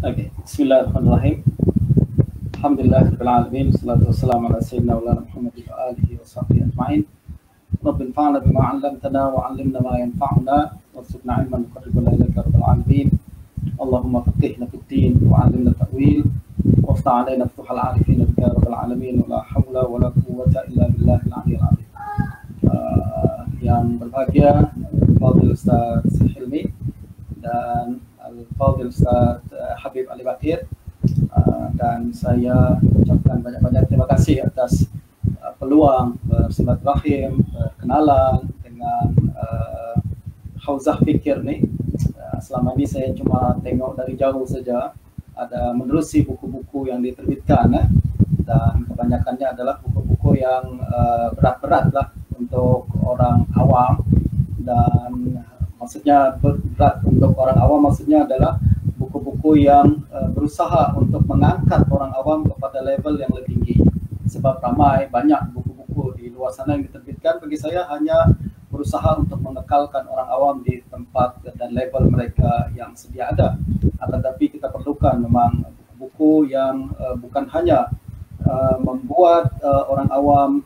Oke, Bismillahirrahmanirrahim. Alhamdulillahirabbil alamin, wassalatu wassalamu ala sayyidina Maulana Muhammad wa alihi wa sahbihi ajma'in. Rabbi anfa'na bima 'allamtana wa 'allimna ma yanfa'una warzuqna 'ilman yuqarribuna ilaika ya rabbal alamin. Allahumma faqihna fid din wa 'allimna ta'wil waftah 'alaina futuhal 'arifin bika ya rabbal alamin. La haula wa la quwwata illa billahil 'aliyyil 'azim. Yang berbahagia Fadil Ustaz Hilmi dan Al-Fadil Ustaz Habib Ali Bakir, dan saya ucapkan banyak-banyak terima kasih atas peluang bersilaturahim, berkenalan dengan Hauzah Fikir nih. Selama ini saya cuma tengok dari jauh saja, ada menerusi buku-buku yang diterbitkan, dan kebanyakannya adalah buku-buku yang berat-berat lah untuk orang awam. Dan maksudnya berat untuk orang awam maksudnya adalah buku-buku yang berusaha untuk mengangkat orang awam kepada level yang lebih tinggi. Sebab banyak buku-buku di luar sana yang diterbitkan, bagi saya hanya berusaha untuk mengekalkan orang awam di tempat dan level mereka yang sedia ada. Akan tetapi kita perlukan memang buku-buku yang bukan hanya membuat orang awam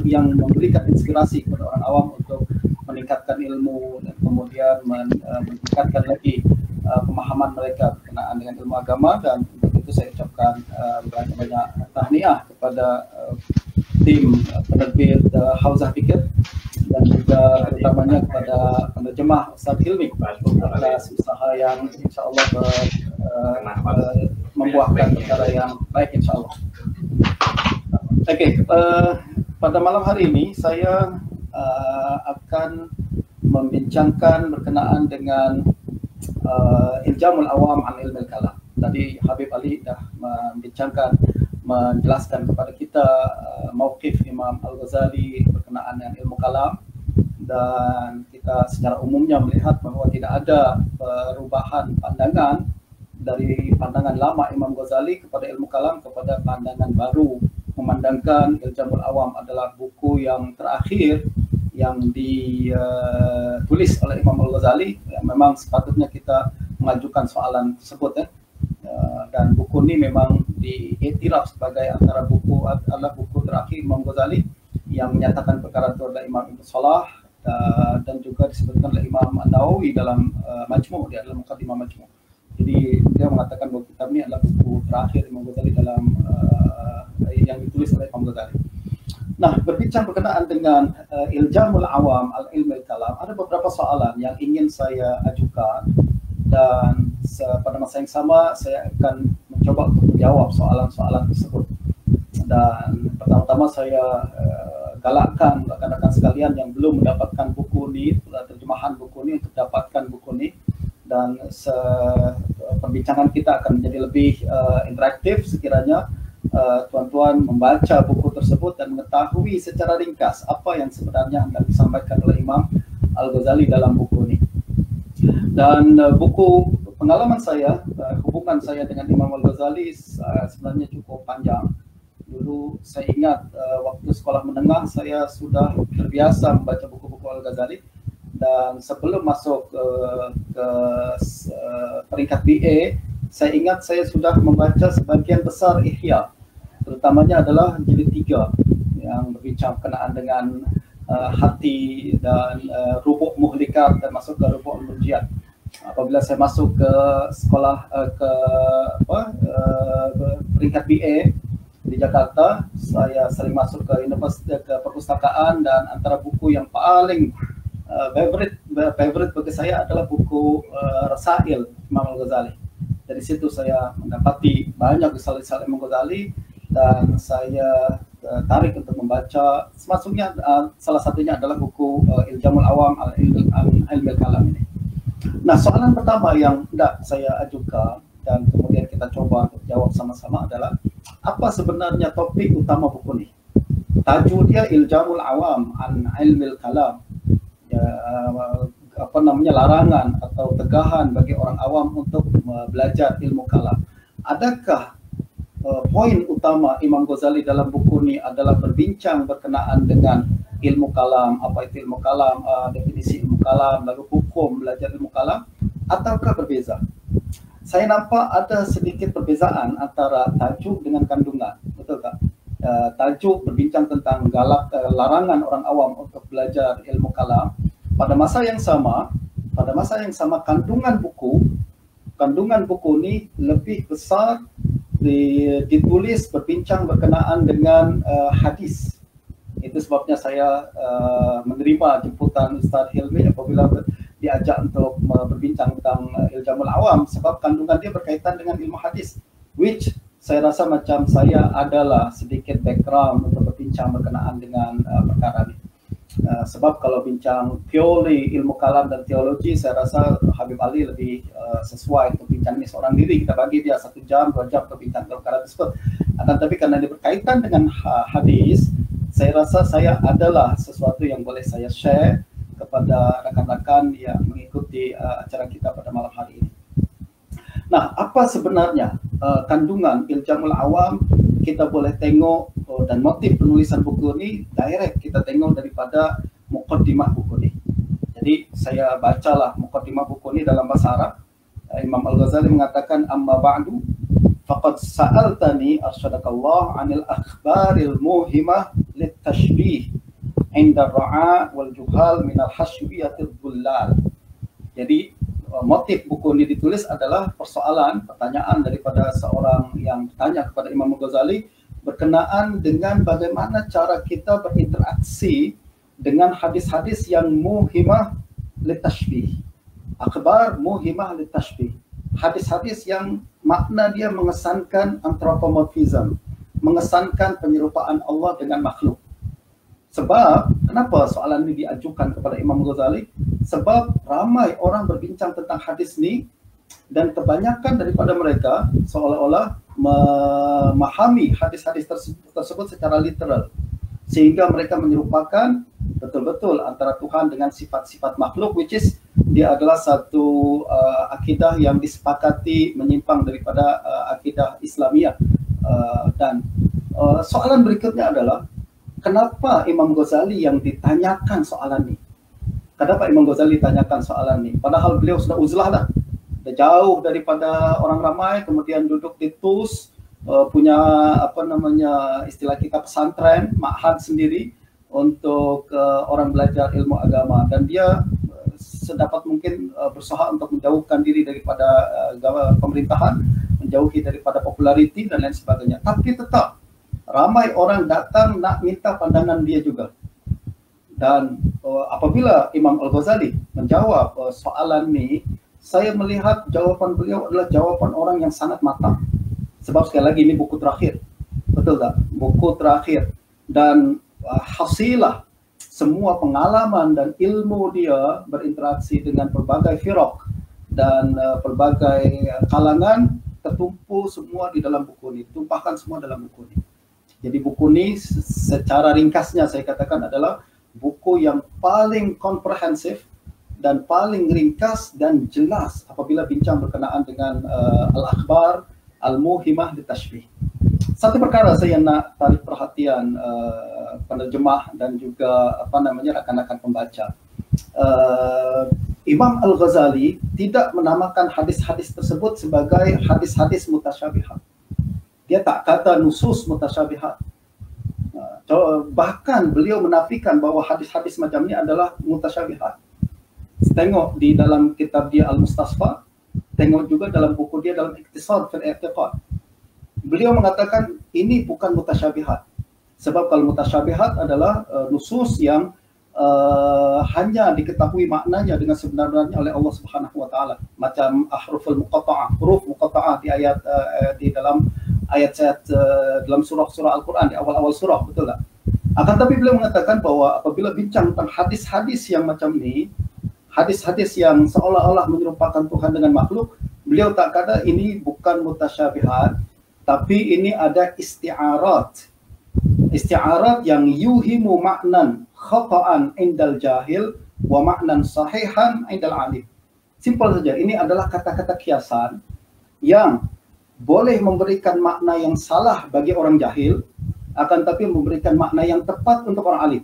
yang memberikan inspirasi kepada orang awam untuk meningkatkan ilmu dan kemudian meningkatkan lagi pemahaman mereka berkenaan dengan ilmu agama. Dan untuk itu saya ucapkan banyak tahniah kepada tim penerbit Hauzah Fikir dan juga terutamanya kepada penerjemah Ustaz Hilmi atas usaha yang insya Allah membuahkan perkara yang baik insya Allah. Oke, pada malam hari ini saya akan membincangkan berkenaan dengan Iljamul Awam an Ilmil Kalam. Tadi Habib Ali dah menjelaskan kepada kita mauqif Imam Al-Ghazali berkenaan dengan ilmu kalam, dan kita secara umumnya melihat bahwa tidak ada perubahan pandangan dari pandangan lama Imam Ghazali kepada ilmu kalam kepada pandangan baru, memandangkan Iljamul Awam adalah buku yang terakhir yang ditulis oleh Imam Al-Ghazali. Memang sepatutnya kita mengajukan soalan tersebut, dan buku ini memang diiktiraf sebagai adalah buku terakhir Imam Ghazali yang menyatakan perkara itu adalah Imam Ibnu Salah, dan juga disebutkan oleh Imam An-Nawawi dalam Majmu', di dalam Muqaddimah Majmu'. Jadi dia mengatakan bahwa kitab ini adalah buku terakhir Imam Ghazali dalam yang ditulis oleh Imam Ghazali. Nah, berbincang berkenaan dengan Iljamul Awam al-Ilmil Kalam, ada beberapa soalan yang ingin saya ajukan, dan pada masa yang sama saya akan mencoba untuk menjawab soalan-soalan tersebut. Dan pertama-tama saya galakkan rekan-rekan sekalian yang belum mendapatkan buku ini, terjemahan buku ini, untuk dapatkan buku ini, dan perbincangan kita akan menjadi lebih interaktif sekiranya tuan-tuan membaca buku tersebut dan mengetahui secara ringkas apa yang sebenarnya akan disampaikan oleh Imam Al-Ghazali dalam buku ini. Dan buku pengalaman saya, hubungan saya dengan Imam Al-Ghazali sebenarnya cukup panjang. Dulu saya ingat waktu sekolah menengah saya sudah terbiasa membaca buku-buku Al-Ghazali, dan sebelum masuk ke peringkat BA, saya ingat saya sudah membaca sebagian besar Ihya, terutamanya adalah jilid 3 yang berbincang berkenaan dengan hati dan rubu' muhlikat, dan masuk ke rubu' al-murjiat. Apabila saya masuk ke sekolah peringkat BA di Jakarta, saya sering masuk ke universitas, ke perpustakaan, dan antara buku yang paling favorite bagi saya adalah buku Rasail Imam Al-Ghazali. Dari situ saya mendapati banyak risalah-risalah Imam Ghazali, dan saya tarik untuk membaca. Termasuknya salah satunya adalah buku Iljamul Awam al-Ilmil Kalam ini. Nah, soalan pertama yang hendak saya ajukan dan kemudian kita coba untuk jawab sama-sama adalah, apa sebenarnya topik utama buku ini? Tajuk dia Iljamul Awam an Ilmil Kalam. Larangan atau tegahan bagi orang awam untuk belajar ilmu kalam. Adakah poin utama Imam Ghazali dalam buku ini adalah berbincang berkenaan dengan ilmu kalam, apa itu ilmu kalam, definisi ilmu kalam, lalu hukum belajar ilmu kalam, ataukah berbeza? Saya nampak ada sedikit perbezaan antara tajuk dengan kandungan, betul tak? Tajuk berbincang tentang larangan orang awam untuk belajar ilmu kalam. Pada masa yang sama kandungan buku ni lebih besar ditulis berbincang berkenaan dengan hadis. Itu sebabnya saya menerima jemputan Ustaz Hilmi apabila diajak untuk berbincang tentang Iljamul Awam, sebab kandungan dia berkaitan dengan ilmu hadis, which saya rasa macam saya adalah sedikit background untuk berbincang berkenaan dengan perkara ini. Sebab kalau bincang purely ilmu kalam dan teologi, saya rasa Habib Ali lebih sesuai untuk bincang ini seorang diri. Kita bagi dia 1 jam, 2 jam untuk bincang perkara tersebut. Akan tapi karena dia berkaitan dengan hadis, saya rasa saya adalah sesuatu yang boleh saya share kepada rakan-rakan yang mengikuti acara kita pada malam hari ini. Nah, apa sebenarnya kandungan Iljamul Awam? Kita boleh tengok dan motif penulisan buku ini direct kita tengok daripada muqaddimah buku ini. Jadi saya bacalah muqaddimah buku ini dalam bahasa Arab. Imam Al-Ghazali mengatakan, amma ba'du faqad sa'altani arsyadakallah 'anil akhbaril muhimah litashbih inda ra'a wal juhal minal hasyubiyatil dhullal. Jadi motif buku ini ditulis adalah pertanyaan daripada seorang yang bertanya kepada Imam Ghazali berkenaan dengan bagaimana cara kita berinteraksi dengan hadis-hadis yang muhimah litashbih. Akhbar muhimah litashbih. Hadis-hadis yang makna dia mengesankan anthropomorphism, mengesankan penyerupaan Allah dengan makhluk. Sebab, kenapa soalan ini diajukan kepada Imam Ghazali? Sebab ramai orang berbincang tentang hadis ni dan kebanyakan daripada mereka seolah-olah memahami hadis-hadis tersebut secara literal. Sehingga mereka menyerupakan betul-betul antara Tuhan dengan sifat-sifat makhluk, which is dia adalah satu akidah yang disepakati menyimpang daripada akidah Islamiyah. Dan soalan berikutnya adalah, kenapa Imam Ghazali yang ditanyakan soalan ini? Kenapa Imam Ghazali tanyakan soalan ini? Padahal beliau sudah uzlah dah. Dah jauh daripada orang ramai, kemudian duduk di TUS, punya istilah kita pesantren, ma'had sendiri untuk orang belajar ilmu agama. Dan dia sedapat mungkin berusaha untuk menjauhkan diri daripada pemerintahan, menjauhi daripada populariti dan lain sebagainya. Tapi tetap ramai orang datang nak minta pandangan dia juga. Dan apabila Imam Al-Ghazali menjawab soalan ini, saya melihat jawapan beliau adalah jawapan orang yang sangat matang. Sebab sekali lagi ini buku terakhir. Betul tak? Buku terakhir. Dan hasilah semua pengalaman dan ilmu dia berinteraksi dengan berbagai firaq dan berbagai kalangan tertumpu semua di dalam buku ini. Tumpahkan semua dalam buku ini. Jadi buku ini secara ringkasnya saya katakan adalah buku yang paling komprehensif dan paling ringkas dan jelas apabila bincang berkenaan dengan al-akhbar al-muhimah litashbih. Satu perkara saya nak tarik perhatian penerjemah dan juga rakan-rakan pembaca. Imam Al-Ghazali tidak menamakan hadis-hadis tersebut sebagai hadis-hadis mutasyabihat. Dia tak kata nusus mutasyabihat. Bahkan beliau menafikan bahawa hadis-hadis macam ni adalah mutasyabihat. Tengok di dalam kitab dia Al-Mustasfa, tengok juga dalam buku dia dalam Ikhtisar fil I'tiqad. Beliau mengatakan ini bukan mutasyabihat. Sebab kalau mutasyabihat adalah nusus yang hanya diketahui maknanya dengan sebenarnya oleh Allah Subhanahu wa taala. Macam ahruful muqatta'ah, huruf muqatta'ah di ayat di dalam ayat-ayat dalam surah-surah Al-Quran di awal-awal surah, betul tak? Akan tapi beliau mengatakan bahwa apabila bincang tentang hadis-hadis yang macam ni, hadis-hadis yang seolah-olah menyerupakan Tuhan dengan makhluk, beliau tak kata ini bukan mutasyabihat, tapi ini ada isti'arat. Isti'arat yang yuhimu maknan khata'an indal jahil wa maknan sahihan indal alim. Simple saja, ini adalah kata-kata kiasan yang boleh memberikan makna yang salah bagi orang jahil, akan tapi memberikan makna yang tepat untuk orang alim.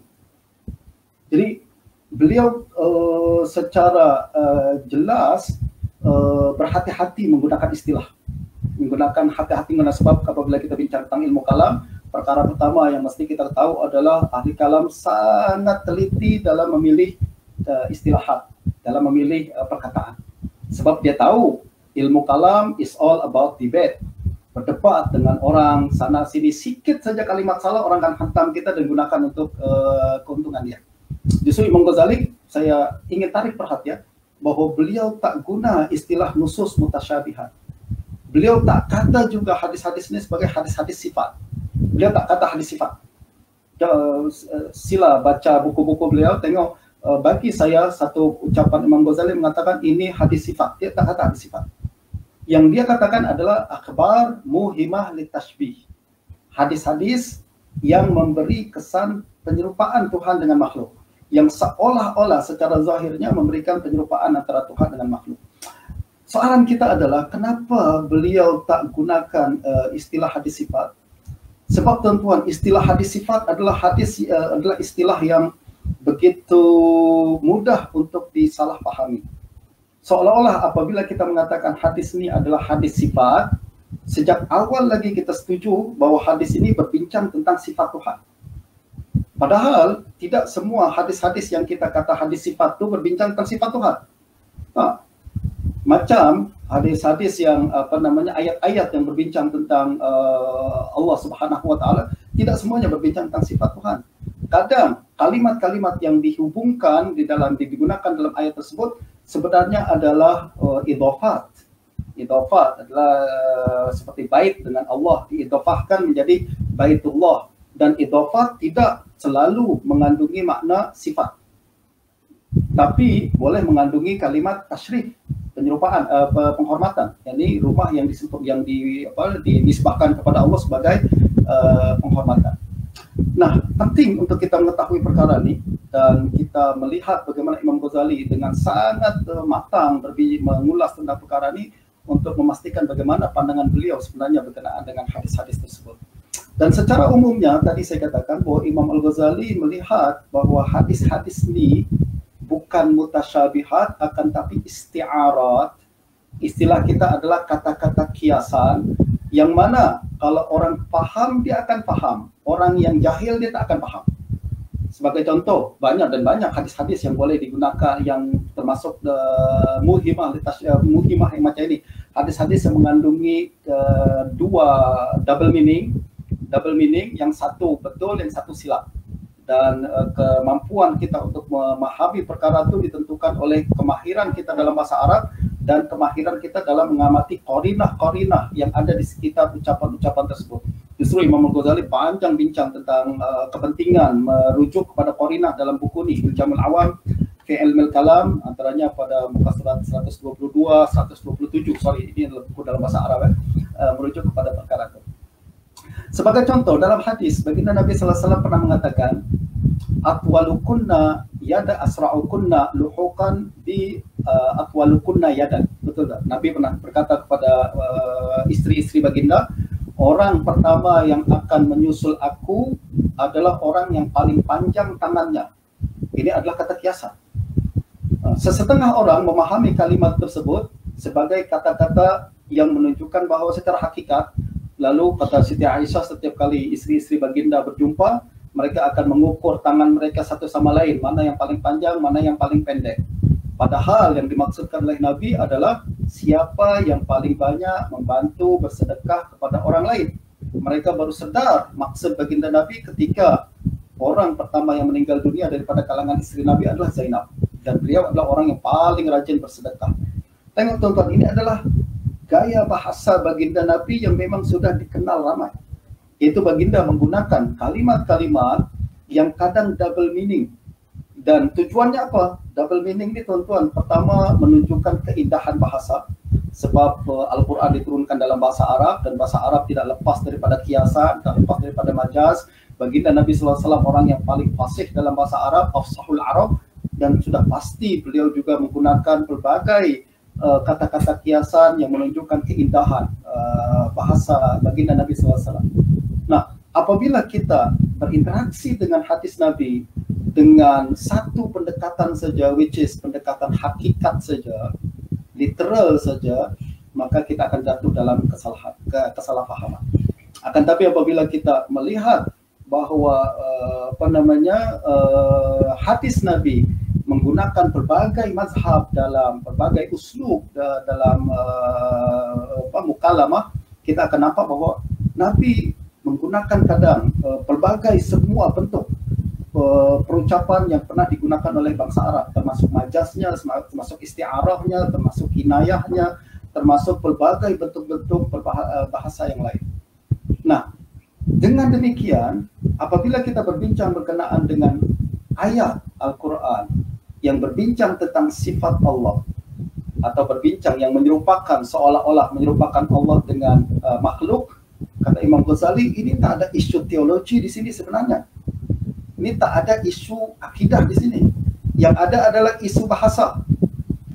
Jadi beliau secara jelas berhati-hati menggunakan istilah. Menggunakan hati-hati sebab apabila kita bincang tentang ilmu kalam, perkara pertama yang mesti kita tahu adalah ahli kalam sangat teliti dalam memilih istilahat, dalam memilih perkataan. Sebab dia tahu ilmu kalam is all about debate, berdebat dengan orang sana sini, sikit saja kalimat salah orang akan hantam kita dan gunakan untuk keuntungan dia. Justru Imam Ghazali, saya ingin tarik perhatian bahwa beliau tak guna istilah nusus mutasyabihat. Beliau tak kata juga hadis-hadis ini sebagai hadis-hadis sifat. Beliau tak kata hadis sifat. Sila baca buku-buku beliau, tengok bagi saya satu ucapan Imam Ghazali mengatakan ini hadis sifat. Dia tak kata hadis sifat. Yang dia katakan adalah akhbar muhimah litashbih. Hadis-hadis yang memberi kesan penyerupaan Tuhan dengan makhluk, yang seolah-olah secara zahirnya memberikan penyerupaan antara Tuhan dengan makhluk. Soalan kita adalah kenapa beliau tak gunakan istilah hadis sifat? Sebab tuan-tuan, istilah hadis sifat adalah istilah yang begitu mudah untuk disalahpahami. Seolah-olah apabila kita mengatakan hadis ini adalah hadis sifat, sejak awal lagi kita setuju bahwa hadis ini berbincang tentang sifat Tuhan. Padahal tidak semua hadis-hadis yang kita kata hadis sifat itu berbincang tentang sifat Tuhan. Macam hadis-hadis yang ayat-ayat yang berbincang tentang Allah Subhanahu wa taala, tidak semuanya berbincang tentang sifat Tuhan. Kadang kalimat-kalimat yang dihubungkan digunakan dalam ayat tersebut sebenarnya adalah idhofat. Idhofat adalah seperti bait dengan Allah, diidhofahkan menjadi baitullah. Dan idhofat tidak selalu mengandungi makna sifat, tapi boleh mengandungi kalimat tasyrif, penyerupaan, penghormatan. Ini rumah yang dinisbahkan kepada Allah sebagai penghormatan. Nah, penting untuk kita mengetahui perkara ini dan kita melihat bagaimana Imam Ghazali dengan sangat matang mengulas tentang perkara ini untuk memastikan bagaimana pandangan beliau sebenarnya berkenaan dengan hadis-hadis tersebut. Dan secara umumnya tadi saya katakan bahwa Imam Al-Ghazali melihat bahwa hadis-hadis ini bukan mutasyabihat, akan tapi isti'arat. Istilah kita adalah kata-kata kiasan, yang mana kalau orang paham dia akan paham, orang yang jahil dia tak akan paham. Sebagai contoh, banyak hadis-hadis yang boleh digunakan, yang termasuk muhimah yang macam ini. Hadis-hadis yang mengandungi dua double meaning, yang satu betul, yang satu silap. Dan kemampuan kita untuk memahami perkara itu ditentukan oleh kemahiran kita dalam bahasa Arab dan kemahiran kita dalam mengamati qarinah-qarinah yang ada di sekitar ucapan-ucapan tersebut. Justru Imam Al-Ghazali panjang bincang tentang kepentingan merujuk kepada qarinah dalam buku ini, Jamul Awam fi Ilmil Kalam, antaranya pada muka surat 122, 127, ini adalah buku dalam bahasa Arab, merujuk kepada perkara itu. Sebagai contoh, dalam hadis, baginda Nabi SAW pernah mengatakan, atwalukunna yada asra'ukunna luhukan bi atwalukunna yadan. Betul tak? Nabi pernah berkata kepada istri-istri baginda, orang pertama yang akan menyusul aku adalah orang yang paling panjang tangannya. Ini adalah kata kiasan. Sesetengah orang memahami kalimat tersebut sebagai kata-kata yang menunjukkan bahwa secara hakikat, lalu kata Siti Aisyah, setiap kali istri-istri baginda berjumpa, mereka akan mengukur tangan mereka satu sama lain, mana yang paling panjang, mana yang paling pendek. Padahal yang dimaksudkan oleh Nabi adalah siapa yang paling banyak membantu bersedekah kepada orang lain. Mereka baru sedar maksud baginda Nabi ketika orang pertama yang meninggal dunia daripada kalangan istri Nabi adalah Zainab. Dan beliau adalah orang yang paling rajin bersedekah. Tengok tuan-tuan, ini adalah gaya bahasa baginda Nabi yang memang sudah dikenal ramai. Itu baginda menggunakan kalimat-kalimat yang kadang double meaning. Dan tujuannya apa? Double meaning ini tuan-tuan, pertama menunjukkan keindahan bahasa. Sebab Al-Quran diturunkan dalam bahasa Arab, dan bahasa Arab tidak lepas daripada kiasan, tidak lepas daripada majaz. Baginda Nabi SAW orang yang paling fasih dalam bahasa Arab, afsahul Arab, dan sudah pasti beliau juga menggunakan berbagai kata-kata kiasan yang menunjukkan keindahan bahasa baginda Nabi SAW. Nah, apabila kita berinteraksi dengan hadis Nabi dengan satu pendekatan saja, which is pendekatan hakikat saja, literal saja, maka kita akan jatuh dalam kesalahpahaman. Akan tapi apabila kita melihat bahwa hadis Nabi menggunakan berbagai mazhab dalam berbagai uslub dalam mukalamah, kita akan nampak bahwa Nabi menggunakan kadang berbagai semua bentuk perucapan yang pernah digunakan oleh bangsa Arab, termasuk majaznya, termasuk isti'arahnya, termasuk kinayahnya, termasuk berbagai bentuk-bentuk bahasa yang lain. Nah, dengan demikian, apabila kita berbincang berkenaan dengan ayat Al-Quran yang berbincang tentang sifat Allah, atau berbincang yang menyerupakan, seolah-olah menyerupakan Allah dengan makhluk, kata Imam Ghazali, ini tak ada isu teologi di sini sebenarnya. Ini tak ada isu akidah di sini. Yang ada adalah isu bahasa.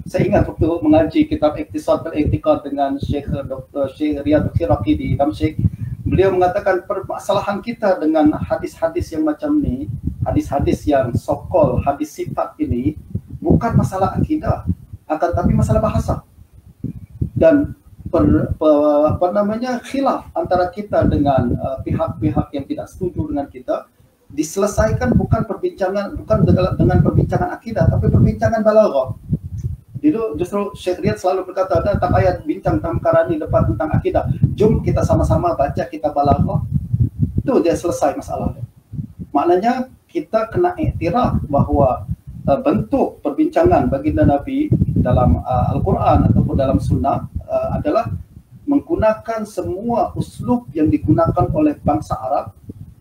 Saya ingat waktu mengaji kitab Iqtisad al-I'tiqad dengan Syekh Dr. Syekh Riyad Khiraqi di Damsyik, beliau mengatakan permasalahan kita dengan hadis-hadis yang macam ni, hadis-hadis yang so-called hadis sifat ini, bukan masalah akidah, akan tapi masalah bahasa. Dan khilaf antara kita dengan pihak-pihak yang tidak setuju dengan kita diselesaikan bukan dengan perbincangan akidah, tapi perbincangan balaghah. Justru Syekh Riyad selalu berkata, ada tak payah bincang tentang perkara ini depan tentang akidah. Jom kita sama-sama baca kitab balaghah. Itu dia selesai masalahnya. Maknanya kita kena iktiraf bahwa bentuk perbincangan baginda Nabi dalam Al-Quran ataupun dalam Sunnah adalah menggunakan semua uslub yang digunakan oleh bangsa Arab,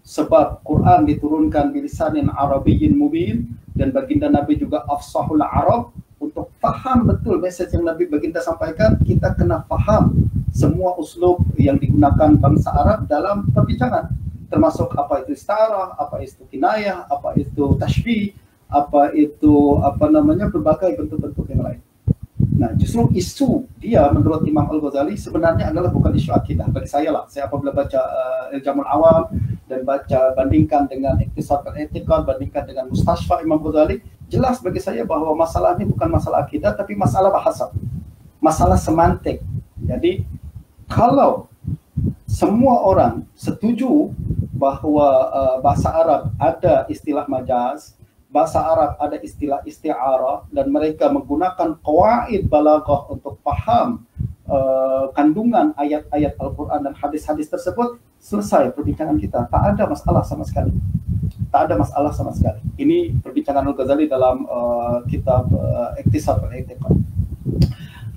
sebab Quran diturunkan bilisanin Arabiyyin mubin, dan baginda Nabi juga afsahul Arab. Untuk faham betul message yang Nabi baginda sampaikan, kita kena faham semua uslub yang digunakan bangsa Arab dalam perbincangan, termasuk apa itu istarah, apa itu kinayah, apa itu tashbih, apa itu berbagai bentuk-bentuk yang lain. Nah, justru isu dia menurut Imam Al-Ghazali sebenarnya adalah bukan isu akidah. Bagi saya lah, saya apabila baca Iljamul Awam dan bandingkan dengan Iqtisad al-I'tiqad, bandingkan dengan Mustashfa Imam Ghazali, jelas bagi saya bahwa masalah ini bukan masalah akidah, tapi masalah bahasa, masalah semantik. Jadi kalau semua orang setuju bahwa bahasa Arab ada istilah majaz, bahasa Arab ada istilah isti'arah, dan mereka menggunakan qawaid balaghah untuk paham kandungan ayat-ayat Al-Quran dan hadis-hadis tersebut, selesai perbincangan kita. Tak ada masalah sama sekali. Tak ada masalah sama sekali. Ini perbincangan Al-Ghazali dalam kitab Iqtisad al-I'tiqad.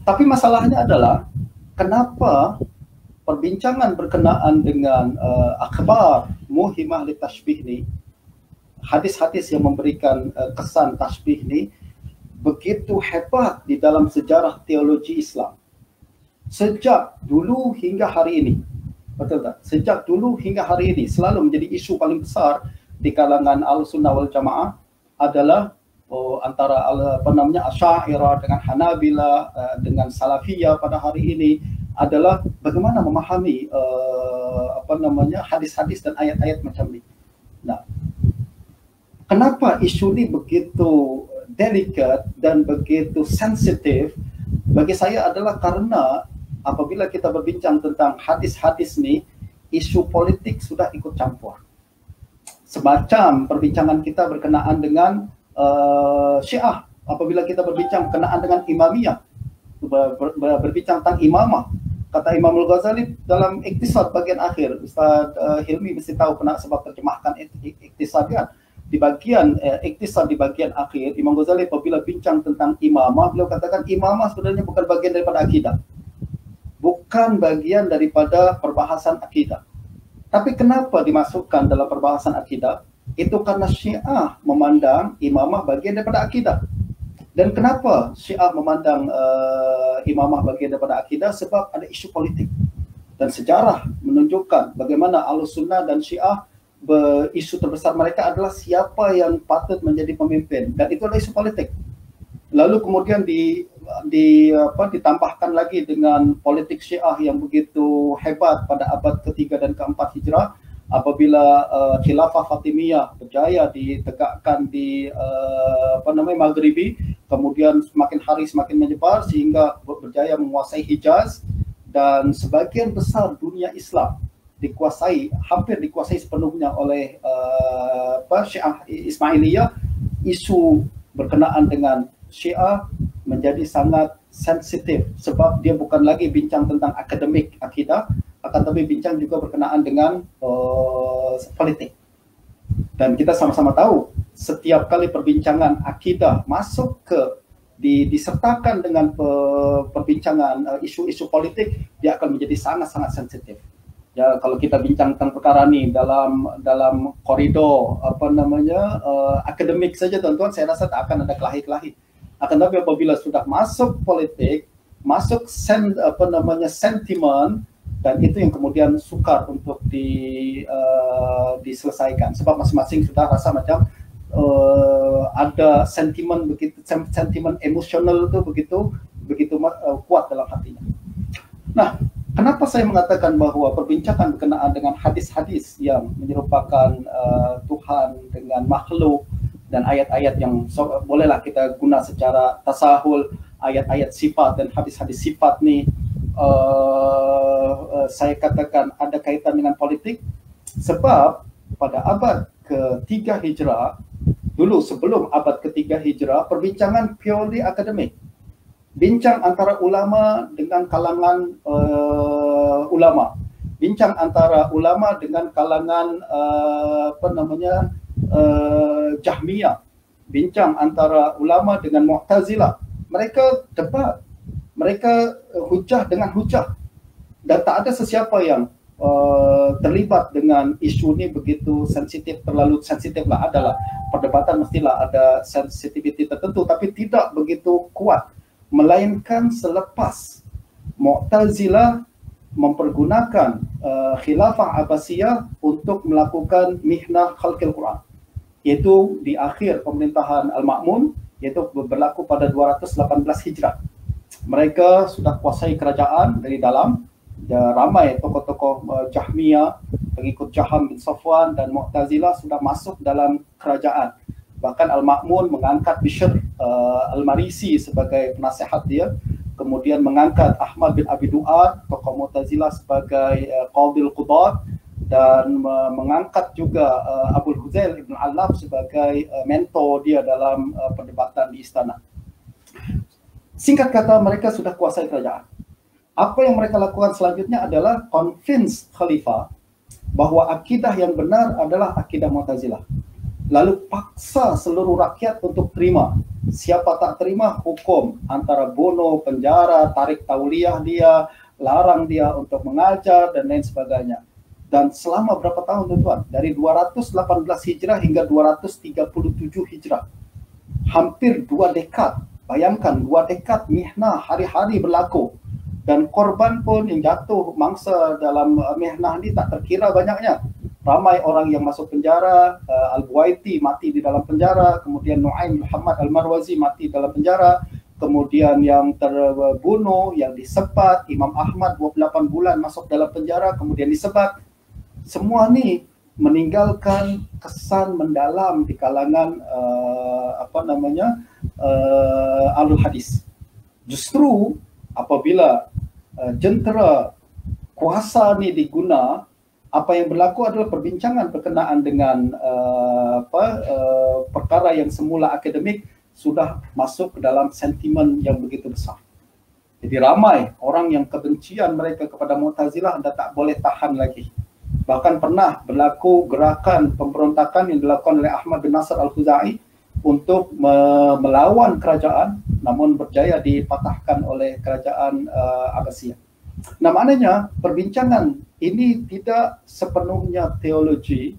Tapi masalahnya adalah, kenapa perbincangan berkenaan dengan akhbar muhimah li tashbih ni, hadis-hadis yang memberikan kesan tashbih ni begitu hebat di dalam sejarah teologi Islam. Sejak dulu hingga hari ini, betul tak? Sejak dulu hingga hari ini selalu menjadi isu paling besar di kalangan Ahlussunnah wal Jamaah adalah antara Asy'ariyah dengan Hanabilah dengan Salafiyah pada hari ini adalah bagaimana memahami hadis-hadis dan ayat-ayat macam ini. Nah, kenapa isu ini begitu delicate dan begitu sensitif? Bagi saya adalah karena apabila kita berbincang tentang hadis-hadis ini, isu politik sudah ikut campur. Semacam perbincangan kita berkenaan dengan Syiah, apabila kita berbincang berkenaan dengan Imamiyah, berbincang tentang imamah. Kata Imam Al-Ghazali dalam Iqtisad bagian akhir, Ustaz Hilmi mesti tahu pernah sebab terjemahkan Iqtisad kan. Di bagian Iqtisad di bagian akhir, Imam Ghazali apabila bincang tentang imamah, beliau katakan imamah sebenarnya bukan bagian daripada akidah, bukan bagian daripada perbahasan akidah. Tapi kenapa dimasukkan dalam perbahasan akidah? Itu karena Syiah memandang imamah bagian daripada akidah. Dan kenapa Syiah memandang imamah bagian daripada akidah? Sebab ada isu politik. Dan sejarah menunjukkan bagaimana Ahlussunnah dan Syiah, isu terbesar mereka adalah siapa yang patut menjadi pemimpin, dan itu adalah isu politik. Lalu kemudian ditambahkan lagi dengan politik Syiah yang begitu hebat pada abad ketiga dan keempat Hijrah, apabila khilafah Fatimiyah berjaya ditegakkan di Maghribi, kemudian semakin hari semakin menyebar sehingga berjaya menguasai Hijaz, dan sebagian besar dunia Islam hampir dikuasai sepenuhnya oleh Syiah Ismailiyah. Isu berkenaan dengan Syiah menjadi sangat sensitif sebab dia bukan lagi bincang tentang akademik akidah, akan tapi bincang juga berkenaan dengan politik. Dan kita sama-sama tahu setiap kali perbincangan akidah masuk ke disertakan dengan perbincangan isu-isu politik, dia akan menjadi sangat-sangat sensitif. Ya, kalau kita bincang tentang perkara ini dalam koridor akademik saja, tuan-tuan, saya rasa tak akan ada kelahi-kelahi. Akan tapi apabila sudah masuk politik, masuk sentimen, dan itu yang kemudian sukar untuk diselesaikan sebab masing-masing sudah rasa macam ada sentimen emosional itu begitu kuat dalam hatinya. Nah, kenapa saya mengatakan bahwa perbincangan berkenaan dengan hadis-hadis yang menyerupakan Tuhan dengan makhluk dan ayat-ayat yang bolehlah kita guna secara tasahul, ayat-ayat sifat dan hadis-hadis sifat ni, saya katakan ada kaitan dengan politik sebab pada abad ke-3 Hijrah, dulu sebelum abad ke-3 Hijrah, perbincangan purely akademik. Bincang antara ulama dengan kalangan ulama. Bincang antara ulama dengan kalangan Jahmiyah. Bincang antara ulama dengan Mu'tazilah. Mereka debat. Mereka hujah dengan hujah. Dan tak ada sesiapa yang terlibat dengan isu ni begitu sensitif, terlalu sensitif lah. Adalah perdebatan mestilah ada sensitivity tertentu, tapi tidak begitu kuat. Melainkan selepas Mu'tazilah mempergunakan khilafah Abbasiyah untuk melakukan mihnah khalqil Quran, iaitu di akhir pemerintahan Al-Ma'mun, iaitu berlaku pada 218 Hijrah. Mereka sudah kuasai kerajaan dari dalam. Ramai tokoh-tokoh Jahmiyah, pengikut Jaham bin Safwan dan Mu'tazilah sudah masuk dalam kerajaan. Bahkan Al-Ma'mun mengangkat Bishr Al-Marisi sebagai penasihat dia, kemudian mengangkat Ahmad bin Abi Du'ad, tokoh Mu'tazilah, sebagai Qadil Qudat, dan mengangkat juga Abul Huzail Ibn Alab sebagai mentor dia dalam perdebatan di istana. Singkat kata, mereka sudah kuasai kerajaan. Apa yang mereka lakukan selanjutnya adalah convince khalifah bahawa akidah yang benar adalah akidah Mu'tazilah. Lalu paksa seluruh rakyat untuk terima. Siapa tak terima, hukum, antara bunuh, penjara, tarik tauliah dia, larang dia untuk mengajar dan lain sebagainya. Dan selama berapa tahun, tuan-tuan? Dari 218 Hijrah hingga 237 Hijrah. Hampir 2 dekad. Bayangkan, 2 dekad mihnah hari-hari berlaku. Dan korban pun yang jatuh mangsa dalam mihnah ni tak terkira banyaknya. Ramai orang yang masuk penjara, Al-Buaiti mati di dalam penjara, kemudian Nu'aim Muhammad Al-Marwazi mati dalam penjara, kemudian yang terbunuh, yang disebat, Imam Ahmad 28 bulan masuk dalam penjara, kemudian disebat. Semua ni meninggalkan kesan mendalam di kalangan Ahlul Hadis. Justru apabila jentera kuasa ni diguna, apa yang berlaku adalah perbincangan berkenaan dengan perkara yang semula akademik sudah masuk ke dalam sentimen yang begitu besar. Jadi ramai orang yang kebencian mereka kepada Mu'tazilah anda tak boleh tahan lagi. Bahkan pernah berlaku gerakan pemberontakan yang dilakukan oleh Ahmad bin Nasr Al-Khuzai untuk melawan kerajaan, namun berjaya dipatahkan oleh kerajaan Abbasiyah. Nah, maknanya perbincangan ini tidak sepenuhnya teologi,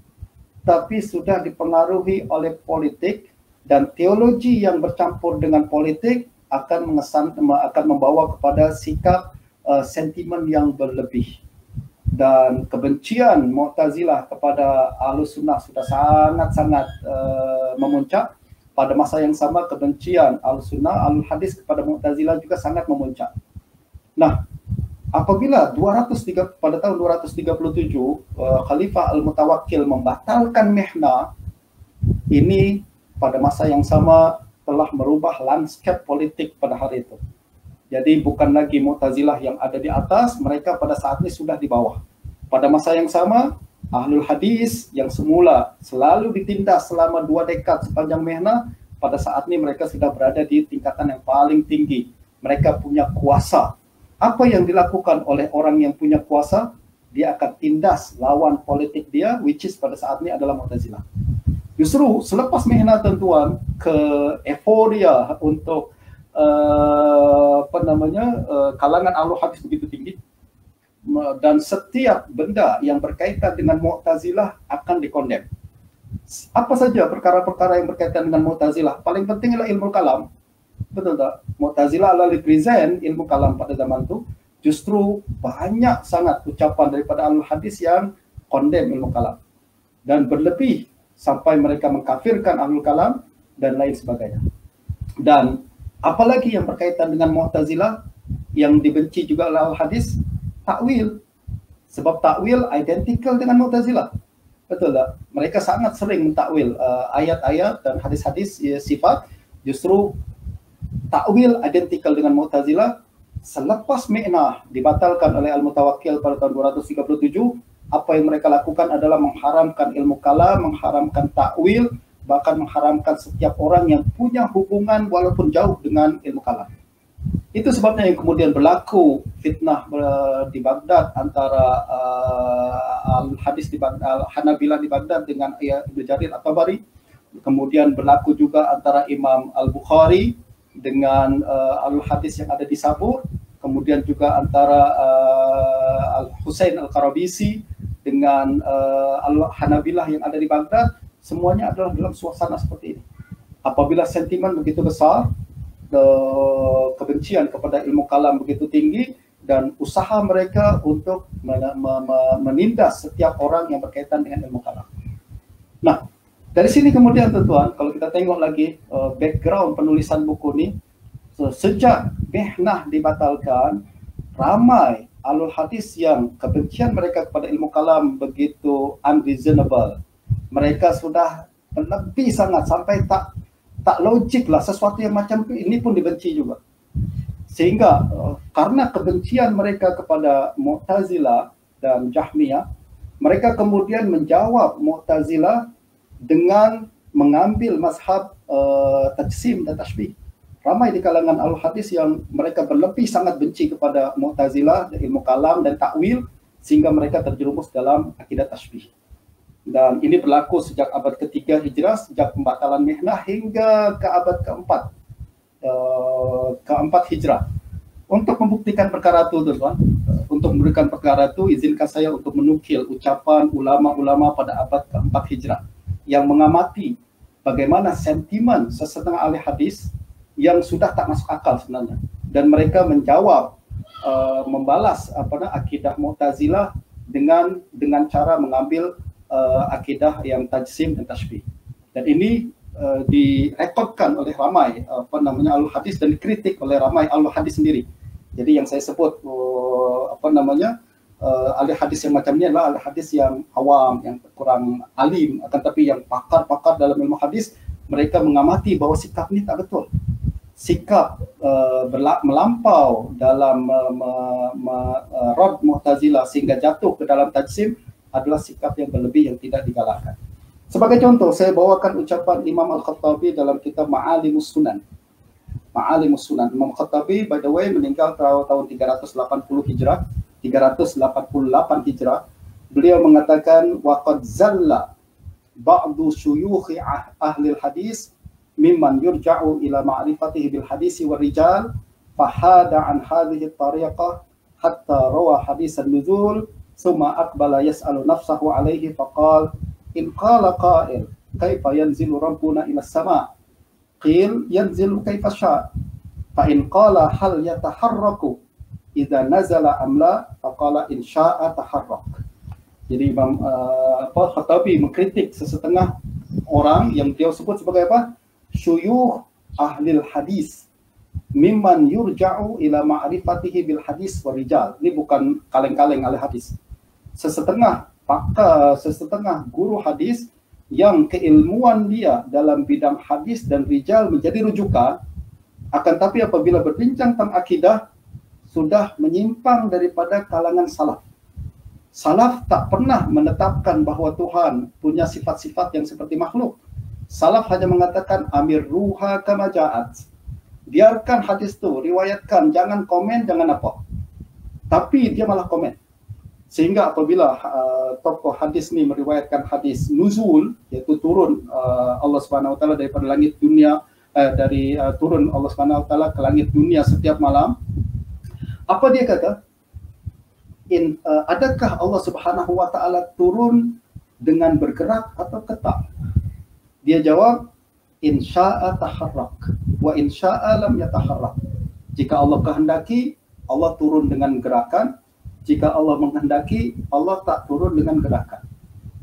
tapi sudah dipengaruhi oleh politik, dan teologi yang bercampur dengan politik akan membawa kepada sikap sentimen yang berlebih. Dan kebencian Mu'tazilah kepada Ahlus Sunnah sudah sangat-sangat memuncak. Pada masa yang sama, kebencian Ahlus Sunnah, Ahlul Hadis kepada Mu'tazilah juga sangat memuncak. Nah, apabila pada tahun 237 Khalifah Al-Mutawakkil membatalkan mihna, ini pada masa yang sama telah merubah landscape politik pada hari itu. Jadi bukan lagi Mu'tazilah yang ada di atas, mereka pada saat ini sudah di bawah. Pada masa yang sama, Ahlul Hadis yang semula selalu ditindas selama 2 dekad sepanjang mihna, pada saat ini mereka sudah berada di tingkatan yang paling tinggi. Mereka punya kuasa. Apa yang dilakukan oleh orang yang punya kuasa, dia akan tindas lawan politik dia, which is pada saat ini adalah Mu'tazilah. Justru selepas mihna tentuan, ke euforia untuk kalangan Ahlul Hadis begitu tinggi, dan setiap benda yang berkaitan dengan Mu'tazilah akan dikondem. Apa saja perkara-perkara yang berkaitan dengan Mu'tazilah? Paling penting adalah ilmu kalam. Betul tak? Mu'tazilah adalah represent ilmu kalam pada zaman itu. Justru banyak sangat ucapan daripada Ahlul Hadis yang kondem ilmu kalam. Dan berlebih sampai mereka mengkafirkan Ahlul Kalam dan lain sebagainya. Dan apalagi yang berkaitan dengan Mu'tazilah yang dibenci juga oleh Al-Hadis, takwil. Sebab takwil identical dengan Mu'tazilah. Betul tak? Mereka sangat sering mentakwil ayat-ayat dan hadis-hadis sifat. Justru takwil identical dengan Mu'tazilah. Selepas mi'nah dibatalkan oleh Al-Mutawakkil pada tahun 237, apa yang mereka lakukan adalah mengharamkan ilmu kalam, mengharamkan takwil, bahkan mengharamkan setiap orang yang punya hubungan walaupun jauh dengan ilmu kalam. Itu sebabnya yang kemudian berlaku fitnah di Baghdad antara Al-Hadis di Baghdad, Hanabilah di Baghdad dengan Ibnu Jarir At-Tabari. Kemudian berlaku juga antara Imam Al-Bukhari dengan Al-Hadis yang ada di Sabur. Kemudian juga antara Al-Husain Al-Qarabisi dengan Al-Hanabilah yang ada di Baghdad. Semuanya adalah dalam suasana seperti ini. Apabila sentimen begitu besar, kebencian kepada ilmu kalam begitu tinggi, dan usaha mereka untuk menindas setiap orang yang berkaitan dengan ilmu kalam. Nah, dari sini kemudian tuan-tuan, kalau kita tengok lagi background penulisan buku ini, sejak mihnah dibatalkan, ramai Ahlul Hadis yang kebencian mereka kepada ilmu kalam begitu unreasonable. Mereka sudah lebih sangat sampai tak logik lah, sesuatu yang macam ini pun dibenci juga. Sehingga karena kebencian mereka kepada Mu'tazilah dan Jahmiyah, mereka kemudian menjawab Mu'tazilah dengan mengambil mazhab tajsim dan tashbih. Ramai di kalangan Al-Hadis yang mereka berlebih sangat benci kepada Mu'tazilah, ilmu kalam dan takwil, sehingga mereka terjerumus dalam akidah tashbih. Dan ini berlaku sejak abad ke-3 Hijrah, sejak pembatalan mihnah hingga ke abad ke-4 Hijrah. Untuk membuktikan perkara itu, teman-teman, untuk memberikan perkara itu, izinkan saya untuk menukil ucapan ulama-ulama pada abad ke-4 Hijrah yang mengamati bagaimana sentimen sesetengah ahli hadis yang sudah tak masuk akal sebenarnya, dan mereka menjawab, membalas akidah Mu'tazilah dengan cara mengambil akidah yang tajsim dan tashbih. Dan ini direkodkan oleh ramai Ahlul Hadis dan dikritik oleh ramai Ahlul Hadis sendiri. Jadi yang saya sebut ahli hadis yang macam ini adalah ahli hadis yang awam, yang kurang alim, akan tapi yang pakar-pakar dalam ilmu hadis, mereka mengamati bahwa sikap ini tak betul. Sikap melampau dalam rad Mu'tazilah sehingga jatuh ke dalam tajsim adalah sikap yang berlebih yang tidak digalakkan. Sebagai contoh, saya bawakan ucapan Imam Al-Khattabi dalam kitab Ma'alimus Sunan. Ma'alimus Sunan. Imam Khattabi, by the way, meninggal tahun 380 Hijrah, 388 Hijrah. Beliau mengatakan, waqad zalla ba'du syuyukhi ahli hadis mimman yurja'u ila ma'rifatihi bil hadisi wal rijal fahada an hadhihi tariqah hatta rawa hadis an-nuzul summa aqbala yas'alu nafsahu alaihi faqal in qala qa'il kaifa yanzilu rabbuna ila as-sama' qil yanzilu kaifa sya' fa in qala hal yataharraku idza nazala amla faqala in sya'a taharrak. Jadi Imam Khattabi mengkritik sesetengah orang yang dia sebut sebagai apa? Syuyukh ahlil hadis mimman yurja'u ila ma'rifatihi bil hadis wa rijal. Ini bukan kaleng-kaleng ahli hadis. Sesetengah pakar, sesetengah guru hadis yang keilmuan dia dalam bidang hadis dan rijal menjadi rujukan, akan tapi apabila berbincang tentang akidah sudah menyimpang daripada kalangan salaf. Salaf tak pernah menetapkan bahwa Tuhan punya sifat-sifat yang seperti makhluk. Salaf hanya mengatakan amir ruha kama ja'at. Biarkan hadis itu, riwayatkan, jangan komen, jangan apa. Tapi dia malah komen. Sehingga apabila tokoh hadis ini meriwayatkan hadis nuzul, yaitu turun Allah Subhanahu wa taala daripada langit dunia, turun Allah Subhanahu wa taala ke langit dunia setiap malam. Apa dia kata? Adakah Allah Subhanahu wa taala turun dengan bergerak atau tetap? Dia jawab, in syaa taharrak wa in syaa lam yataharrak. Jika Allah kehendaki, Allah turun dengan gerakan. Jika Allah menghendaki, Allah tak turun dengan gerakan.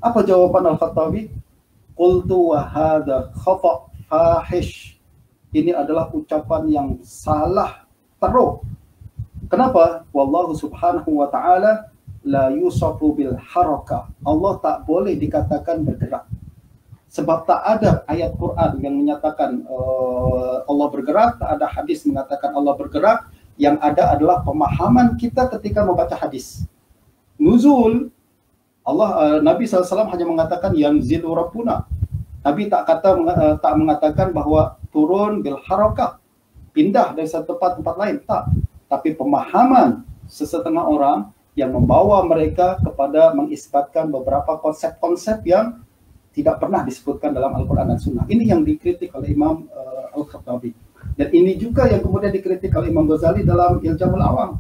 Apa jawaban Al-Khattabi? Qultu wa hadha khata' fahish. Ini adalah ucapan yang salah teruk. Kenapa? Wallahu subhanahu wa ta'ala la yusafu bil haraka. Allah tak boleh dikatakan bergerak. Sebab tak ada ayat Quran yang menyatakan Allah bergerak, tak ada hadis mengatakan Allah bergerak. Yang ada adalah pemahaman kita ketika membaca hadis. Nuzul, Nabi SAW hanya mengatakan yanzilu rabbuna. Nabi tak mengatakan bahwa turun bil harakah, pindah dari satu tempat lain, tak. Tapi pemahaman sesetengah orang yang membawa mereka kepada mengisbatkan beberapa konsep-konsep yang tidak pernah disebutkan dalam Al-Quran dan Sunnah. Ini yang dikritik oleh Imam Al-Khattabi. Dan ini juga yang kemudian dikritik oleh Imam Ghazali dalam Iljamul Awam.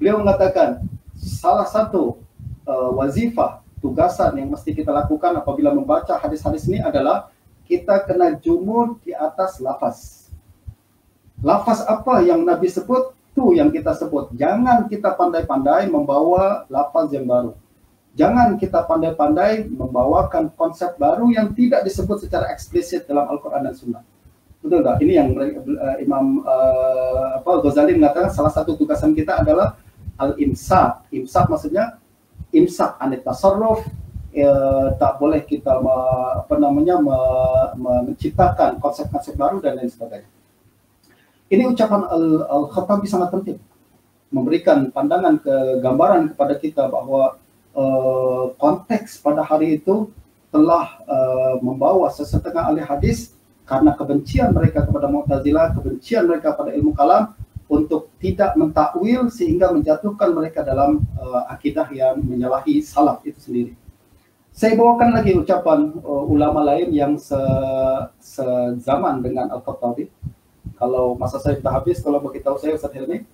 Beliau mengatakan salah satu wazifah, tugasan yang mesti kita lakukan apabila membaca hadis-hadis ini adalah kita kena jumud di atas lafaz. Lafaz apa yang Nabi sebut, itu yang kita sebut. Jangan kita pandai-pandai membawa lafaz yang baru. Jangan kita pandai-pandai membawakan konsep baru yang tidak disebut secara eksplisit dalam Al-Quran dan Sunnah. Betul tak? Ini yang Imam Ghazali mengatakan salah satu tugasan kita adalah al-imsak. Imsak maksudnya imsak anit tasarruf. Tak boleh kita menciptakan konsep-konsep baru dan lain sebagainya. Ini ucapan Al-Khattabi sangat penting, memberikan pandangan gambaran kepada kita bahwa konteks pada hari itu telah membawa sesetengah ahli hadis karena kebencian mereka kepada Mu'tazilah, kebencian mereka pada ilmu kalam, untuk tidak mentakwil sehingga menjatuhkan mereka dalam akidah yang menyalahi salaf itu sendiri. Saya bawakan lagi ucapan ulama lain yang sezaman dengan Al-Khattabi. Kalau masa saya sudah habis, kalau beritahu saya Ustaz Helmi,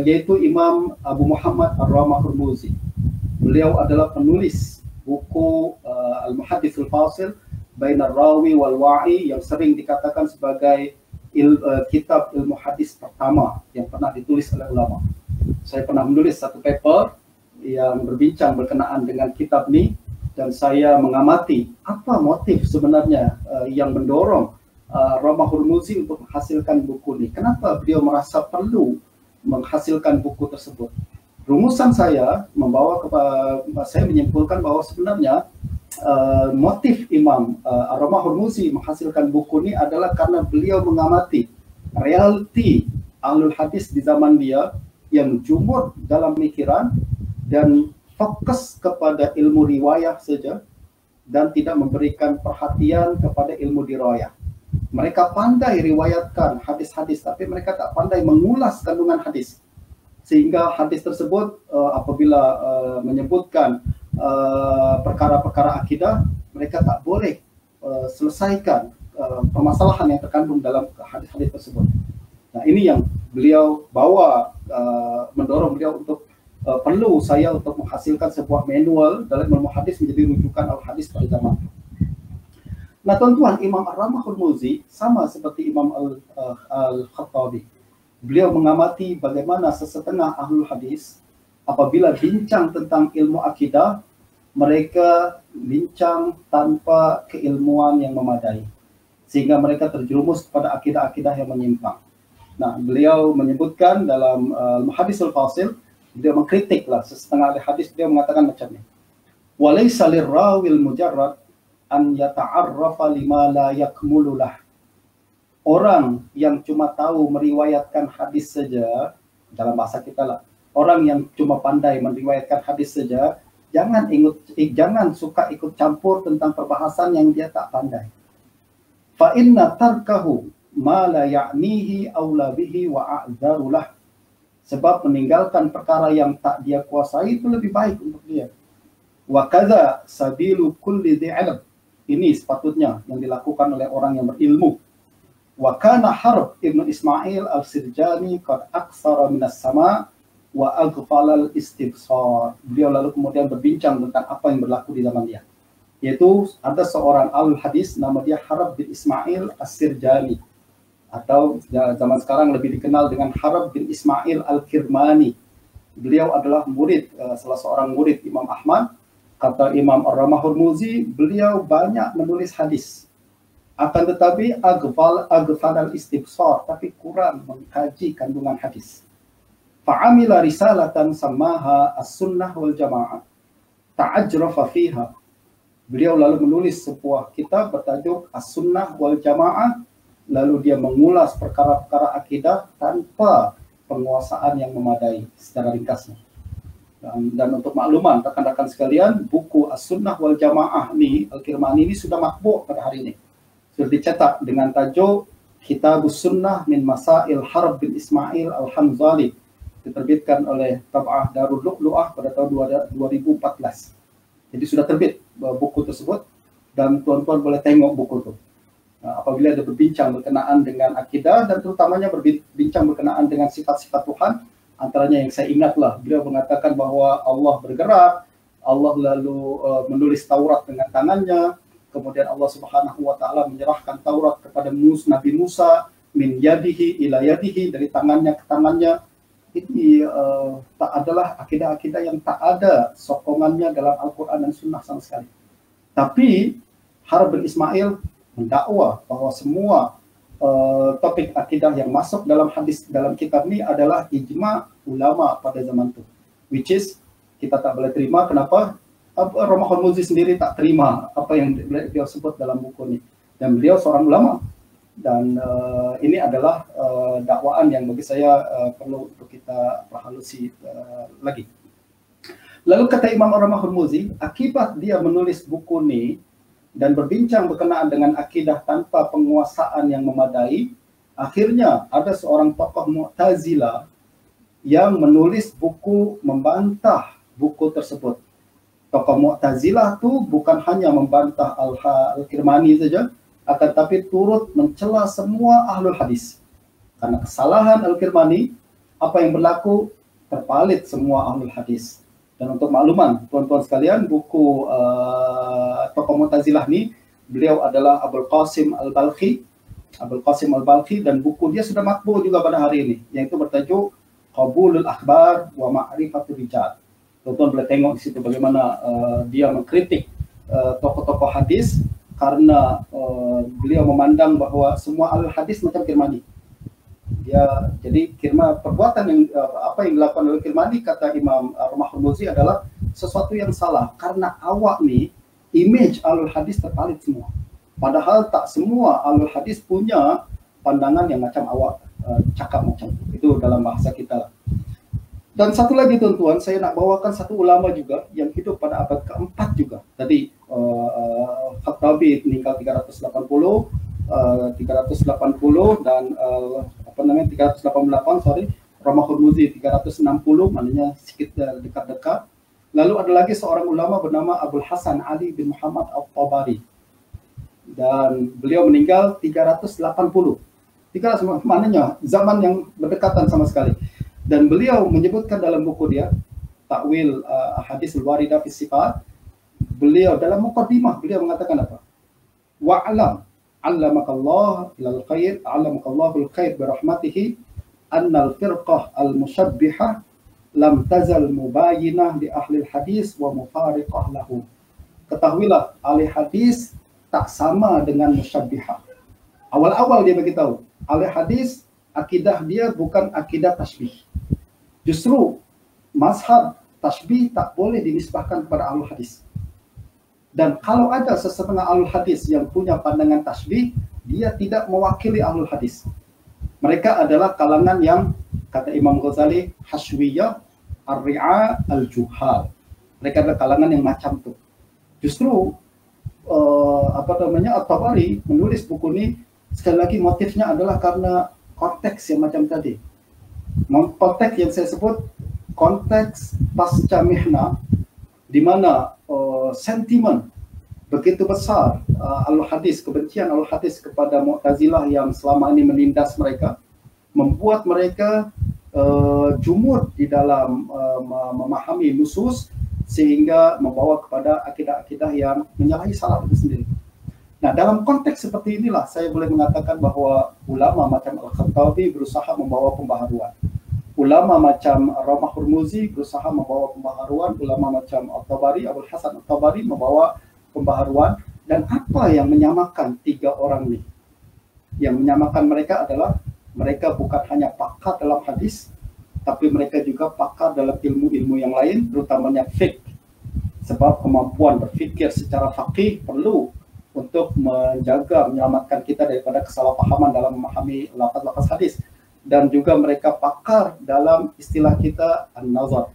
yaitu Imam Abu Muhammad Ar-Ramah-Hurmuzi. Beliau adalah penulis buku Al-Muhaddits Al-Fasil Bainar Rawi wal Wa'i, yang sering dikatakan sebagai kitab ilmu hadis pertama yang pernah ditulis oleh ulama. Saya pernah menulis satu paper yang berbincang berkenaan dengan kitab ini, dan saya mengamati apa motif sebenarnya yang mendorong Ramah-Hurmuzi untuk menghasilkan buku ini. Kenapa beliau merasa perlu menghasilkan buku tersebut? Rumusan saya saya menyimpulkan bahwa sebenarnya motif Imam Ramah-Hurmuzi menghasilkan buku ini adalah karena beliau mengamati realiti ahlul hadis di zaman dia yang jumur dalam pemikiran dan fokus kepada ilmu riwayah saja dan tidak memberikan perhatian kepada ilmu dirayah. Mereka pandai riwayatkan hadis-hadis, tapi mereka tak pandai mengulas kandungan hadis. Sehingga hadis tersebut apabila menyebutkan perkara-perkara akidah, mereka tak boleh selesaikan permasalahan yang terkandung dalam hadis-hadis tersebut. Nah, ini yang beliau bawa, mendorong beliau untuk perlu saya untuk menghasilkan sebuah manual dalam ilmu hadis menjadi rujukan al-hadis pada zaman. Nah, tuan-tuan, Imam Ar-Ramah-Hurmuzi sama seperti Imam Al-Khattabi. Beliau mengamati bagaimana sesetengah ahlul hadis apabila bincang tentang ilmu akidah, mereka bincang tanpa keilmuan yang memadai. sehingga mereka terjerumus kepada akidah-akidah yang menyimpang. Nah, beliau menyebutkan dalam Hadisul Fasil, beliau mengkritiklah setengah ahli hadis, beliau mengatakan macam ini. Walaysa lirrawil mujarrad an yata'arrafa lima la yakmululah. Orang yang cuma tahu meriwayatkan hadis saja, dalam bahasa kita lah, orang yang cuma pandai meriwayatkan hadis saja, jangan suka ikut campur tentang perbahasan yang dia tak pandai. Fa inna tarkahu ma la ya'nihi aula bihi wa a'dzarulah. Sebab meninggalkan perkara yang tak dia kuasai itu lebih baik untuk dia. Wa kadza sabilu kulli dhi 'ilm. Ini sepatutnya yang dilakukan oleh orang yang berilmu. Wa kana Harb ibnu Ismail al-Sirjani qad aksara minas sama wa aghfala al-istibsar. Beliau lalu kemudian berbincang tentang apa yang berlaku di zaman dia. Yaitu ada seorang al-hadis nama dia Harb bin Ismail al-Sirjani, atau zaman sekarang lebih dikenal dengan Harb bin Ismail al-Kirmani. Beliau adalah murid, salah seorang murid Imam Ahmad. Kata Imam Ar-Ramah-Hurmuzi, beliau banyak menulis hadis. Akan tetapi aghfal al-istibsar, tapi kurang mengkaji kandungan hadis. Fa'amila risalatan samaha as-sunnah wal jamaah. Ta'ajrafa fiha. Beliau lalu menulis sebuah kitab bertajuk As-Sunnah wal Jamaah, lalu dia mengulas perkara-perkara akidah tanpa penguasaan yang memadai secara ringkasnya. Dan untuk makluman rekan-rekan sekalian, buku As-Sunnah wal Jamaah ini, Al-Kirmani ini sudah makbuk pada hari ini. Sudah dicetak dengan tajuk Kitabus Sunnah min Masail Harb bin Ismail al-Hanzali. Diterbitkan oleh Tab'ah Darul Lu'lu'ah pada tahun 2014. Jadi sudah terbit buku tersebut dan tuan-tuan boleh tengok buku itu. Apabila ada berbincang berkenaan dengan akidah dan terutamanya berbincang berkenaan dengan sifat-sifat Tuhan, antaranya yang saya ingatlah, beliau mengatakan bahwa Allah bergerak, Allah lalu menulis Taurat dengan tangannya, kemudian Allah Subhanahu wa taala menyerahkan Taurat kepada Nabi Musa min yadihi ila yadihi, dari tangannya ke tangannya. Ini tak adalah akidah-akidah yang tak ada sokongannya dalam Al-Quran dan Sunnah sama sekali. Tapi Harb bin Ismail mendakwa bahwa semua topik akidah yang masuk dalam hadis dalam kitab ini adalah ijma ulama pada zaman itu, which is kita tak boleh terima. Kenapa? Ar-Ramah-Hurmuzi sendiri tak terima apa yang beliau sebut dalam buku ini, dan beliau seorang ulama. Dan ini adalah dakwaan yang bagi saya perlu untuk kita perhalusi lagi. Lalu kata Imam Ar-Ramah-Hurmuzi, akibat dia menulis buku ini dan berbincang berkenaan dengan akidah tanpa penguasaan yang memadai, akhirnya ada seorang tokoh Mu'tazilah yang menulis buku membantah buku tersebut. Tokoh Mu'tazilah itu bukan hanya membantah Al-Kirmani saja, akan tapi turut mencela semua ahlul hadis. Karena kesalahan Al-Kirmani, apa yang berlaku terpalit semua ahlul hadis. Dan untuk makluman, tuan-tuan sekalian, buku tokoh Mu'tazilah ini, beliau adalah Abul Qasim Al-Balkhi. Abul Qasim Al-Balkhi, dan buku dia sudah makbul juga pada hari ini, yaitu bertajuk Qabulul Akhbar wa Ma'rifatul Rijal. Tuan-tuan boleh tengok di situ bagaimana dia mengkritik tokoh-tokoh hadis, karena beliau memandang bahwa semua ahli hadis macam Kirmani. Jadi perbuatan yang apa yang dilakukan oleh Kirmani, kata Imam Ar-Ramah-Hurmuzi, adalah sesuatu yang salah, karena awak nih image ahli hadis terpalit semua. Padahal tak semua ahli hadis punya pandangan yang macam awak cakap macam itu dalam bahasa kita lah. Dan satu lagi tuan-tuan, saya nak bawakan satu ulama juga yang hidup pada abad keempat juga. Tadi Khattabi meninggal 380 dan 388, sorry, Ramah-Hurmuzi 360, maknanya sedikit dekat-dekat. Lalu ada lagi seorang ulama bernama Abul Hasan Ali bin Muhammad Al-Tabari, dan beliau meninggal 380. Maknanya zaman yang berdekatan sama sekali. Dan beliau menyebutkan dalam buku dia Ta'wil Hadis Al-Waridah fi Sifat, beliau dalam muqaddimah beliau mengatakan apa? Wa'lam 'allamakallah ilal khair, 'allamakallahu al-khair bi rahmatihi anna al-firqah al-musyabbihah lam tazal mubayinah li ahli hadis wa mufariqah lahu. Ketahuilah, ahli hadis tak sama dengan musyabbihah. Awal-awal dia beritahu, ahli hadis akidah dia bukan akidah tasbih. Justru mazhab tasbih tak boleh dinisbahkan kepada ahli hadis. Dan kalau ada sesetengah ahli hadis yang punya pandangan tasbih, dia tidak mewakili ahli hadis. Mereka adalah kalangan yang, kata Imam Ghazali, Hashwiyah, Ar-Ri'a, Al-Juhal. Mereka adalah kalangan yang macam itu. Justru At-Tabari menulis buku ini, sekali lagi motifnya adalah karena konteks yang macam tadi. Konteks yang saya sebut konteks pasca mihna, di mana sentimen begitu besar al-hadis, kebencian al-hadis kepada Mu'tazilah yang selama ini menindas mereka, membuat mereka jumud di dalam memahami nusus, sehingga membawa kepada akidah-akidah yang menyalahi salaf itu sendiri. Nah, dalam konteks seperti inilah saya boleh mengatakan bahwa ulama macam Al-Khattabi berusaha membawa pembaharuan. Ulama macam Ramah Hurmuzi berusaha membawa pembaharuan. Ulama macam At-Tabari, Abul Hasan At-Tabari membawa pembaharuan. Dan apa yang menyamakan tiga orang ini? Yang menyamakan mereka adalah mereka bukan hanya pakar dalam hadis, tapi mereka juga pakar dalam ilmu-ilmu yang lain, terutamanya fiqh. Sebab kemampuan berfikir secara faqih perlu untuk menjaga, menyelamatkan kita daripada kesalahpahaman dalam memahami lafaz-lafaz hadis. Dan juga mereka pakar dalam istilah kita an-nazar.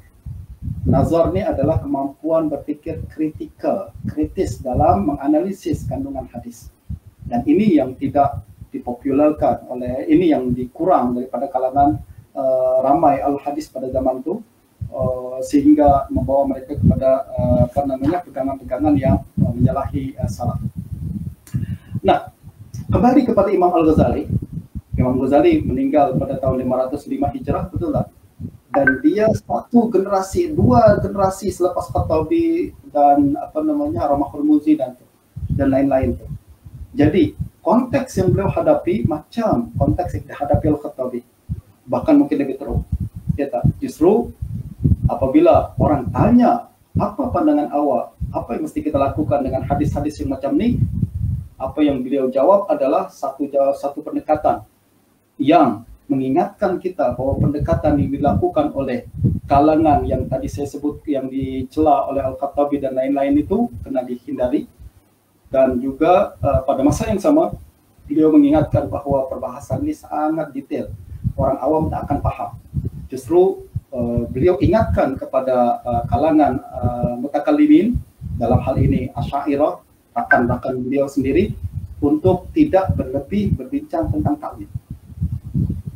Nazar ini adalah kemampuan berfikir kritikal, kritis dalam menganalisis kandungan hadis. Dan ini yang tidak dipopularkan oleh, ini yang dikurang daripada kalangan ramai al-hadis pada zaman itu, sehingga membawa mereka kepada pegangan-pegangan yang menyalahi salaf. Nah, kembali kepada Imam Al-Ghazali. Imam Ghazali meninggal pada tahun 505 Hijrah, betul tak? Dan dia dua generasi selepas Khattabi dan Ramah Hurmuzi dan lain-lain. Jadi konteks yang beliau hadapi macam konteks yang dihadapi Al-Khattabi, bahkan mungkin lebih teruk. Ya tak? Justru apabila orang tanya apa pandangan awak, apa yang mesti kita lakukan dengan hadis-hadis yang macam ni, apa yang beliau jawab adalah satu pendekatan yang mengingatkan kita bahwa pendekatan yang dilakukan oleh kalangan yang tadi saya sebut, yang dicela oleh Al-Khattabi dan lain-lain itu kena dihindari. Dan juga pada masa yang sama beliau mengingatkan bahwa perbahasan ini sangat detail, orang awam tak akan paham. Justru beliau ingatkan kepada kalangan mutakallimin, dalam hal ini Asy'ariyah, rakan-rakan beliau sendiri, untuk tidak berlebih berbincang tentang takwil.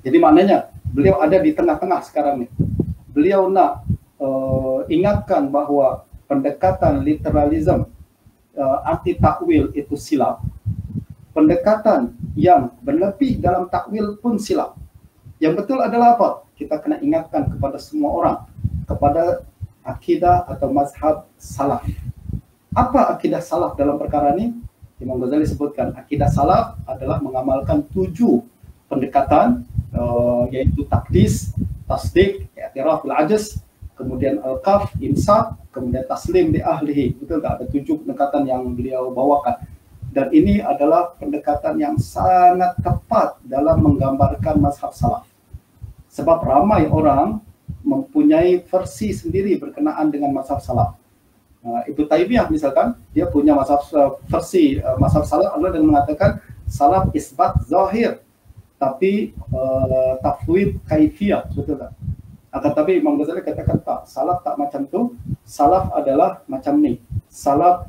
Jadi maknanya beliau ada di tengah-tengah sekarang nih. Beliau nak ingatkan bahwa pendekatan literalism anti takwil itu silap. Pendekatan yang berlebih dalam takwil pun silap. Yang betul adalah apa? Kita kena ingatkan kepada semua orang kepada akidah atau mazhab salaf. Apa akidah salaf dalam perkara ini? Imam Ghazali sebutkan akidah salaf adalah mengamalkan 7 pendekatan, yaitu takdis, tasdik, i'tiraf bil ajz, kemudian al-kaf, imsak, kemudian taslim li ahlihi. Betul tak? Ada 7 pendekatan yang beliau bawakan. Dan ini adalah pendekatan yang sangat tepat dalam menggambarkan mazhab salaf. Sebab ramai orang mempunyai versi sendiri berkenaan dengan mazhab salaf. Ibnu Taimiyah misalkan, dia punya versi mazhab salaf adalah dengan mengatakan salaf isbat zahir, tapi tafwid kaifiyah, betul tak? Akan tapi Imam Ghazali katakan tak, salaf tak macam tu. Salaf adalah macam ni. Salaf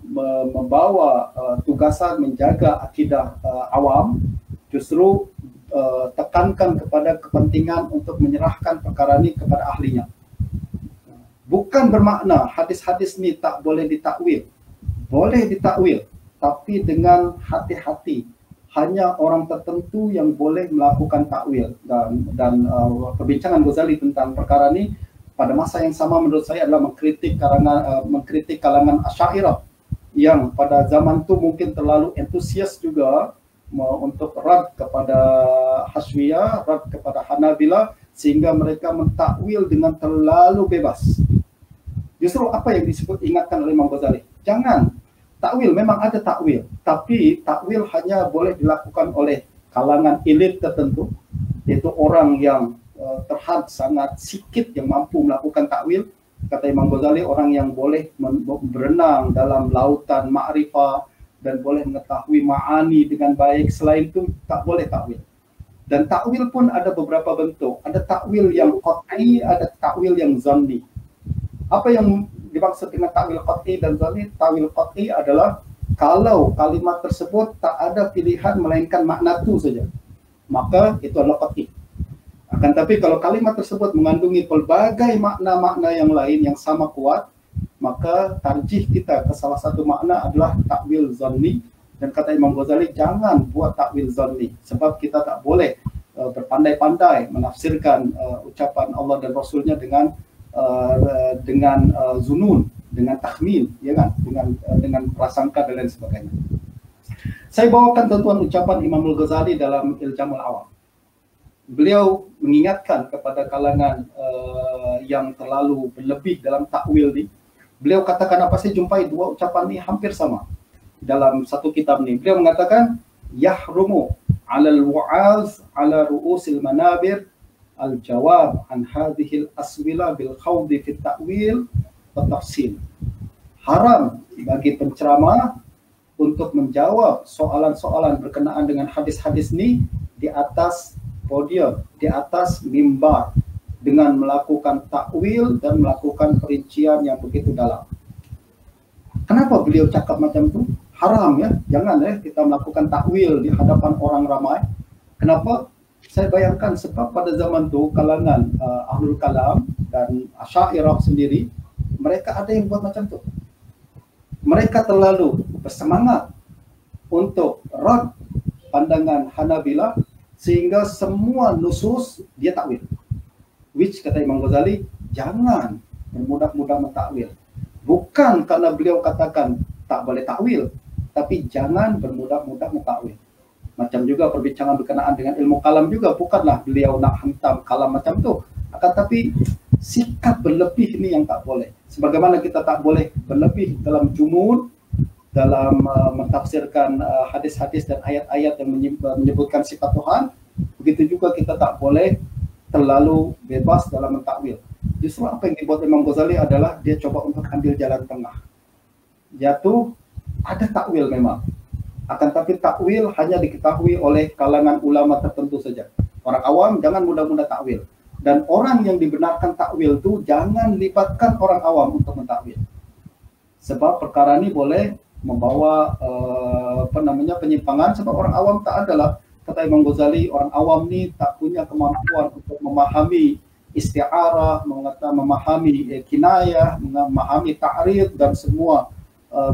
membawa tugasan menjaga akidah awam, justru tekankan kepada kepentingan untuk menyerahkan perkara ini kepada ahlinya. Bukan bermakna hadis-hadis ni tak boleh ditakwil. Boleh ditakwil, tapi dengan hati-hati. Hanya orang tertentu yang boleh melakukan takwil. Dan perbincangan Ghazali tentang perkara ini pada masa yang sama menurut saya adalah mengkritik kalangan Asy'ariyah yang pada zaman itu mungkin terlalu entusias juga untuk rad kepada Hashwiyah, rad kepada Hanabilah, sehingga mereka mentakwil dengan terlalu bebas. Justru apa yang disebut ingatkan oleh Imam Ghazali, jangan takwil, memang ada takwil, tapi takwil hanya boleh dilakukan oleh kalangan elit tertentu, yaitu orang yang terhad sangat sedikit yang mampu melakukan takwil. Kata Imam Ghazali, orang yang boleh berenang dalam lautan ma'rifah dan boleh mengetahui ma'ani dengan baik, selain itu tak boleh takwil. Dan takwil pun ada beberapa bentuk. Ada takwil yang qat'i, ada takwil yang zanni. Apa yang dimaksud dengan takwil qat'i dan zanni? Takwil qat'i adalah kalau kalimat tersebut tak ada pilihan melainkan makna itu saja, maka itu adalah qat'i. Akan tapi kalau kalimat tersebut mengandungi pelbagai makna-makna yang lain yang sama kuat, maka tarjih kita ke salah satu makna adalah takwil zanni. Dan kata Imam Ghazali, jangan buat takwil zanni, sebab kita tak boleh berpandai-pandai menafsirkan ucapan Allah dan Rasulnya dengan zunun, dengan takhmin, ya kan, dengan prasangka dan lain sebagainya. Saya bawakan tentuan ucapan Imam Al-Ghazali dalam Iljamul Awam. Beliau mengingatkan kepada kalangan yang terlalu berlebih dalam takwil ini. Beliau katakan, apa saya jumpai dua ucapan ini hampir sama dalam satu kitab ini. Beliau mengatakan, yahrumu 'alal wa'az 'ala ru'usil manabir al-jawab an hadhil aswila bil khawdi fit ta'wil wa tafsil. Haram bagi penceramah untuk menjawab soalan-soalan berkenaan dengan hadis-hadis ini di atas podium, di atas mimbar, dengan melakukan takwil dan melakukan perincian yang begitu dalam. Kenapa beliau cakap macam itu? Haram ya, jangan kita melakukan takwil di hadapan orang ramai. Kenapa? Saya bayangkan sebab pada zaman itu kalangan Ahlul Kalam dan Asy'ariyah sendiri, mereka ada yang buat macam itu. Mereka terlalu bersemangat untuk rad pandangan Hanabilah, sehingga semua nusus dia takwil. Which kata Imam Ghazali, jangan bermudah-mudah mentakwil. Bukan karena beliau katakan tak boleh takwil, tapi jangan bermudah-mudah mentakwil. Macam juga perbincangan berkenaan dengan ilmu kalam juga, bukanlah beliau nak hantam kalam macam tu, akan tapi sikap berlebih ini yang tak boleh. Sebagaimana kita tak boleh berlebih dalam jumud, dalam mentafsirkan hadis-hadis dan ayat-ayat yang menyebutkan sifat Tuhan, begitu juga kita tak boleh terlalu bebas dalam mentakwil. Justru apa yang dibuat Imam Ghazali adalah dia coba untuk ambil jalan tengah. Yaitu ada takwil memang, akan tapi takwil hanya diketahui oleh kalangan ulama tertentu saja. Orang awam jangan mudah-mudah takwil. Dan orang yang dibenarkan takwil itu jangan libatkan orang awam untuk mentakwil. Sebab perkara ini boleh membawa penyimpangan, sebab orang awam tak adalah, kata Imam Ghazali, orang awam ni tak punya kemampuan untuk memahami isti'arah, memahami kinayah, memahami ta'rid dan semua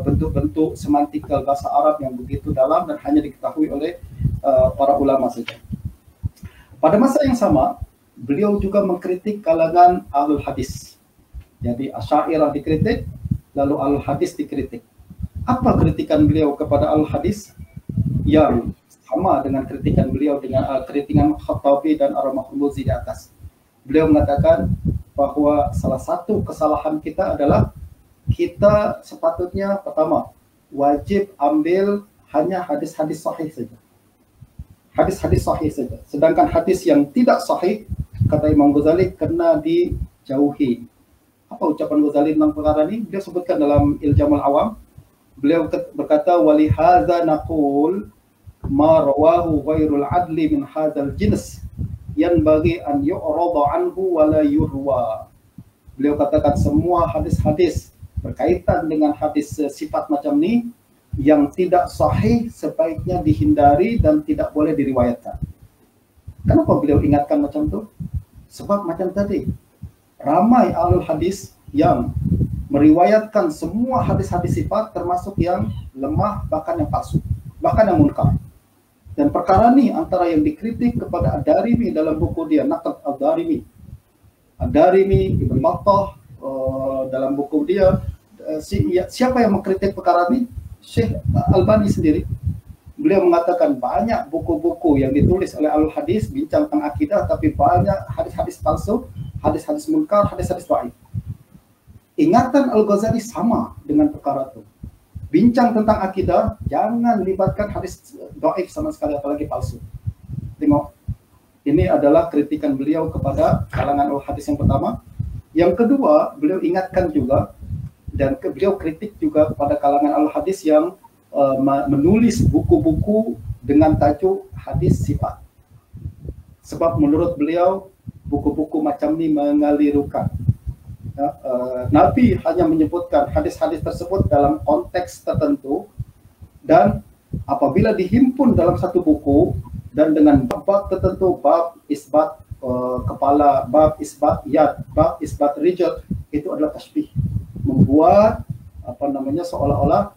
bentuk-bentuk semantikal bahasa Arab yang begitu dalam dan hanya diketahui oleh para ulama saja. Pada masa yang sama, beliau juga mengkritik kalangan Ahlul Hadis. Jadi Asy'ariyah dikritik, lalu Ahlul Hadis dikritik. Apa kritikan beliau kepada Al-Hadis yang sama dengan kritikan beliau dengan kritikan Khattabi dan Ar-Mahmuzi di atas? Beliau mengatakan bahwa salah satu kesalahan kita adalah kita sepatutnya pertama wajib ambil hanya hadis-hadis sahih saja. Hadis-hadis sahih saja. Sedangkan hadis yang tidak sahih, kata Imam Ghazali, kena dijauhi. Apa ucapan Ghazali tentang perkara ini? Dia sebutkan dalam Iljamul Awam. Beliau berkata, walihadza naqul ma rawahu ghairul adli min hadzal jins yanbaghi an yu'rada anhu wa la yurwa. Beliau katakan semua hadis-hadis berkaitan dengan hadis sifat macam ni yang tidak sahih sebaiknya dihindari dan tidak boleh diriwayatkan. Kenapa beliau ingatkan macam tu? Sebab macam tadi, ramai ahlul hadis yang meriwayatkan semua hadis-hadis sifat, termasuk yang lemah, bahkan yang palsu, bahkan yang munkar. Dan perkara ni antara yang dikritik kepada Ad-Darimi dalam buku dia, Naqd Ad-Darimi. Ad-Darimi, Ibn Battah dalam buku dia, siapa yang mengkritik perkara ni? Syekh Albani sendiri. Beliau mengatakan banyak buku-buku yang ditulis oleh ahlul hadis bincang tentang akidah, tapi banyak hadis-hadis palsu, hadis-hadis munkar, hadis-hadis dhaif. Ingatan Al-Ghazali sama dengan perkara itu. Bincang tentang akidah, jangan libatkan hadis dhaif sama sekali, apalagi palsu. Ini adalah kritikan beliau kepada kalangan al-hadis yang pertama. Yang kedua, beliau ingatkan juga dan beliau kritik juga kepada kalangan al-hadis yang menulis buku-buku dengan tajuk hadis sifat. Sebab menurut beliau buku-buku macam ini mengelirukan. Nabi hanya menyebutkan hadis-hadis tersebut dalam konteks tertentu, dan apabila dihimpun dalam satu buku dan dengan bab tertentu, bab isbat kepala, bab isbat yad, bab isbat rijal, itu adalah tasbih, membuat seolah-olah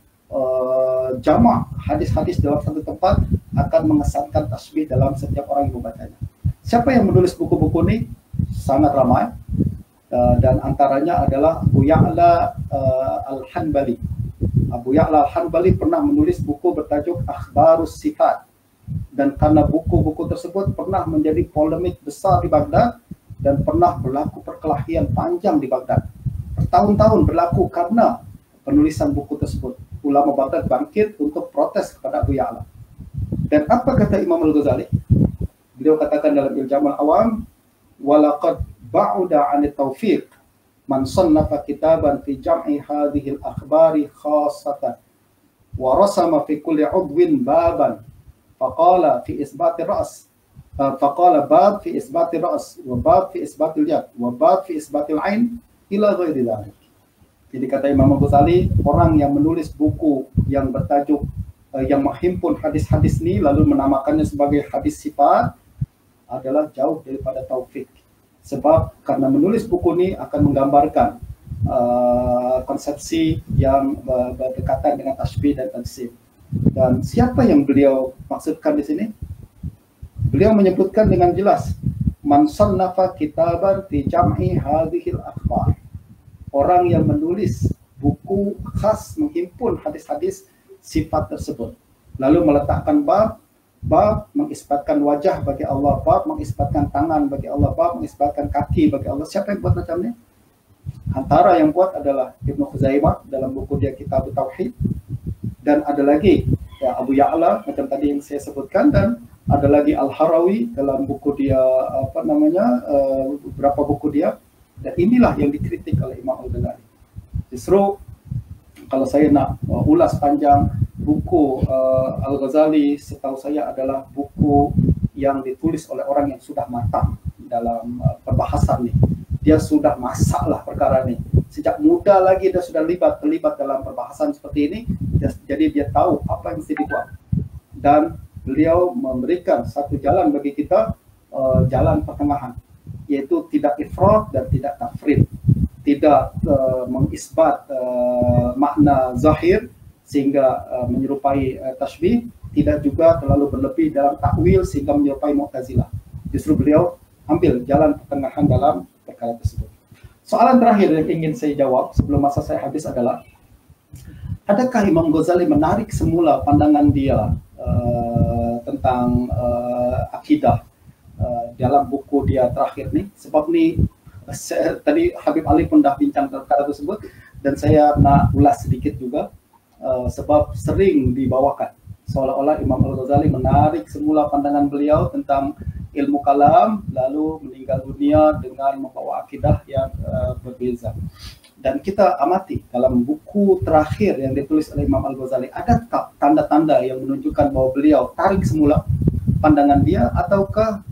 jamak hadis-hadis dalam satu tempat akan mengesankan tasbih dalam setiap orang yang membacanya. Siapa yang menulis buku-buku ini? Sangat ramai, dan antaranya adalah Abu Ya'la Al-Hanbali. Abu Ya'la Al-Hanbali pernah menulis buku bertajuk Akhbarus Sifat, dan karena buku-buku tersebut pernah menjadi polemik besar di Baghdad dan pernah berlaku perkelahian panjang di Baghdad. Bertahun-tahun berlaku karena penulisan buku tersebut. Ulama Baghdad bangkit untuk protes kepada Abu Ya'la. Dan apa kata Imam Al-Ghazali? Beliau katakan dalam Iljamul Awam, walaqad ba'uda 'anit taufiq man sannafa kitaban fi jam'i hadhihi al-akhbari khassatan wa rasama fi kulli 'udwin baban faqala fi isbati ra's faqala bab fi isbati ra's wa bab fi isbati al-yad wa bab fi isbati al-'ain ila ghairi dhalik. Jadi kata Imam Ghazali, orang yang menulis buku yang bertajuk yang menghimpun hadis-hadis ini lalu menamakannya sebagai hadis sifat adalah jauh daripada taufik. Sebab karena menulis buku ini akan menggambarkan konsepsi yang berdekatan dengan tasbih dan tansib. Dan siapa yang beliau maksudkan di sini? Beliau menyebutkan dengan jelas, man sannafa kitaban fi jam'i hadhil akhbar. Orang yang menulis buku khas menghimpun hadis-hadis sifat tersebut, lalu meletakkan bab mengisbatkan wajah bagi Allah, bab mengisbatkan tangan bagi Allah, bab mengisbatkan kaki bagi Allah. Siapa yang buat macam ini? Antara yang buat adalah Ibnu Khuzaimah dalam buku dia Kitab Tauhid, dan ada lagi ya, Abu Ya'la macam tadi yang saya sebutkan, dan ada lagi Al-Harawi dalam buku dia beberapa buku dia. Dan inilah yang dikritik oleh Imam Al-Ghazali. Justru kalau saya nak ulas panjang, buku Al-Ghazali setahu saya adalah buku yang ditulis oleh orang yang sudah matang dalam perbahasan nih. Dia sudah masaklah perkara ini. Sejak muda lagi dia sudah terlibat dalam perbahasan seperti ini. Jadi dia tahu apa yang mesti dibuat. Dan beliau memberikan satu jalan bagi kita, jalan pertengahan, yaitu tidak ifrat dan tidak tafrid, tidak mengisbat makna zahir sehingga menyerupai tasbih, tidak juga terlalu berlebih dalam takwil sehingga menyerupai Mu'tazilah. Justru beliau ambil jalan pertengahan dalam perkara tersebut. Soalan terakhir yang ingin saya jawab sebelum masa saya habis adalah, adakah Imam Ghazali menarik semula pandangan dia tentang akidah dalam buku dia terakhir nih? Sebab nih tadi Habib Ali pun dah bincang perkara tersebut, dan saya nak ulas sedikit juga, sebab sering dibawakan seolah-olah Imam Al-Ghazali menarik semula pandangan beliau tentang ilmu kalam lalu meninggal dunia dengan membawa akidah yang berbeza. Dan kita amati dalam buku terakhir yang ditulis oleh Imam Al-Ghazali, ada tak tanda-tanda yang menunjukkan bahwa beliau tarik semula pandangan dia, ataukah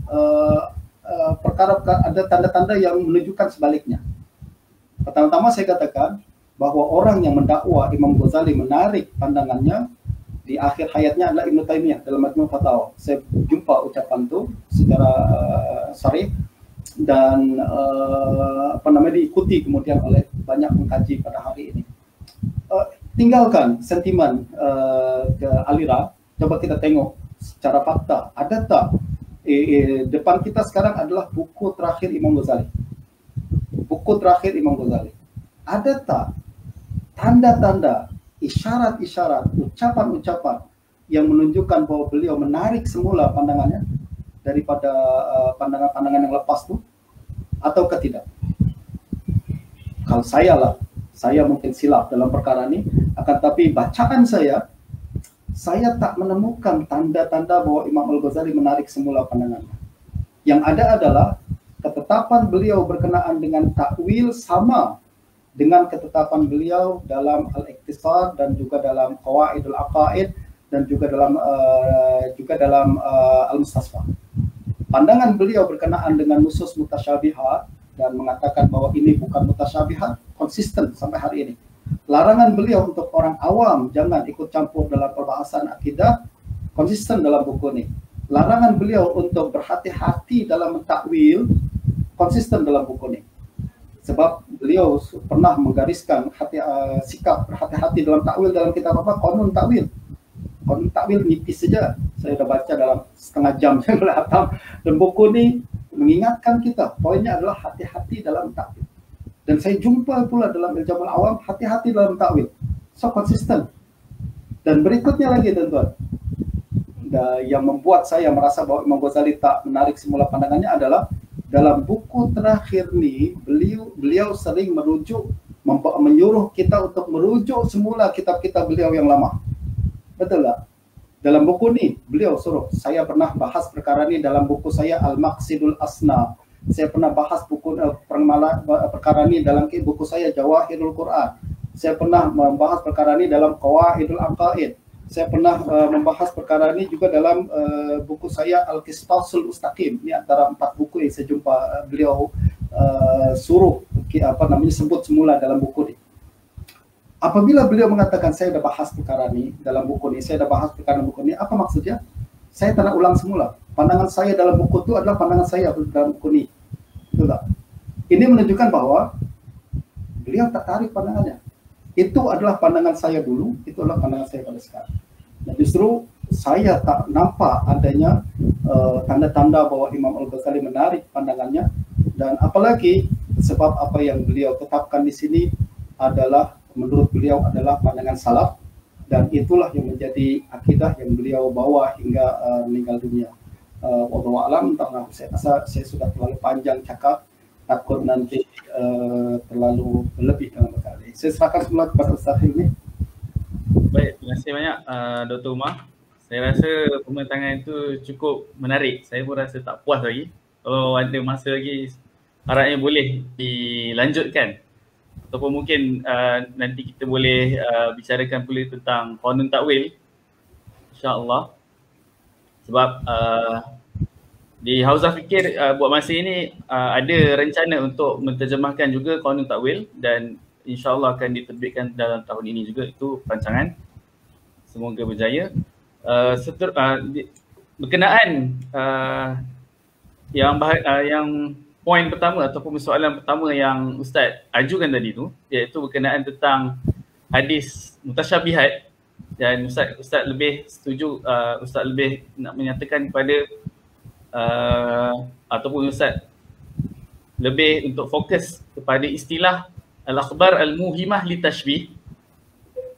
ada tanda-tanda yang menunjukkan sebaliknya? Pertama-tama saya katakan bahwa orang yang mendakwa Imam Ghazali menarik pandangannya di akhir hayatnya adalah Ibnu Taimiyah dalam Majmu' Fatawa. Saya jumpa ucapan itu secara sharih dan diikuti kemudian oleh banyak pengkaji pada hari ini. Tinggalkan sentimen ke aliran, coba kita tengok secara fakta. Ada tak depan kita sekarang adalah buku terakhir Imam Ghazali. Buku terakhir Imam Ghazali. Ada tak tanda-tanda, isyarat-isyarat, ucapan-ucapan yang menunjukkan bahwa beliau menarik semula pandangannya daripada pandangan-pandangan yang lepas itu, ataukah tidak? Kalau saya mungkin silap dalam perkara ini, akan tapi bacaan saya tak menemukan tanda-tanda bahwa Imam Al-Ghazali menarik semula pandangannya. Yang ada adalah ketetapan beliau berkenaan dengan takwil sama dengan ketetapan beliau dalam Al-Iqtisad dan juga dalam Qawaidul Aqaid dan juga dalam Al-Mustasfa. Pandangan beliau berkenaan dengan nusus mutasyabihat dan mengatakan bahwa ini bukan mutasyabihat konsisten sampai hari ini. Larangan beliau untuk orang awam jangan ikut campur dalam perbahasan akidah konsisten dalam buku ini. Larangan beliau untuk berhati-hati dalam mentakwil konsisten dalam buku ini. Sebab beliau pernah menggariskan sikap berhati-hati dalam takwil dalam kitab apa? Qanun Takwil. Qanun Takwil nipis saja. Saya sudah baca dalam setengah jam saya boleh hatam. Dan buku ini mengingatkan kita, poinnya adalah hati-hati dalam takwil. Dan saya jumpa pula dalam Iljamul Awam, hati-hati dalam takwil. So konsisten. Dan berikutnya lagi tuan-tuan, yang membuat saya merasa bahwa Imam Ghazali tak menarik semula pandangannya adalah dalam buku terakhir ni beliau sering menyuruh kita untuk merujuk semula kitab-kitab beliau yang lama. Betul tak? Dalam buku ni beliau suruh, saya pernah bahas perkara ni dalam buku saya Al-Maqsidul Asna. Saya pernah bahas perkara ni dalam buku saya Jawahirul Quran. Saya pernah membahas perkara ni dalam Qawaidul Aqaid. Saya pernah membahas perkara ini juga dalam buku saya Al-Qistasul Mustaqim. Ini antara 4 buku yang saya jumpa beliau suruh sebut semula dalam buku ini. Apabila beliau mengatakan saya sudah bahas perkara ini dalam buku ini, saya sudah bahas perkara buku ini, apa maksudnya? Saya tak nak ulang semula. Pandangan saya dalam buku itu adalah pandangan saya dalam buku ini. Betul tak? Ini menunjukkan bahwa beliau tak tarik pandangannya. Itu adalah pandangan saya dulu, itu adalah pandangan saya pada sekarang. Dan justru saya tak nampak adanya tanda-tanda bahwa Imam Al-Ghazali menarik pandangannya, dan apalagi sebab apa yang beliau tetapkan di sini adalah menurut beliau adalah pandangan salaf, dan itulah yang menjadi akidah yang beliau bawa hingga meninggal dunia. Wallahu a'lam. Saya rasa saya sudah terlalu panjang cakap, takut nanti terlalu berlebih dalam perkara ini. Saya serahkan semula kepada Ustaz Hilmi. Baik, terima kasih banyak Dr. Umar. Saya rasa pembentangan itu cukup menarik. Saya pun rasa tak puas lagi. Kalau ada masa lagi, harapnya boleh dilanjutkan. Ataupun mungkin nanti kita boleh bicarakan pula tentang Qanun Takwil, insya-Allah. Sebab di Hauzah Fikir buat masa ini ada rencana untuk menterjemahkan juga Qanun Takwil, dan insya-Allah akan diterbitkan dalam tahun ini juga. Itu perancangan. Semoga berjaya. Berkenaan yang poin pertama ataupun soalan pertama yang Ustaz ajukan tadi tu, iaitu berkenaan tentang hadis mutasyabihat, dan Ustaz lebih setuju, Ustaz lebih nak menyatakan kepada ataupun Ustaz lebih untuk fokus kepada istilah al-akhbar al-muhimah li tashbih.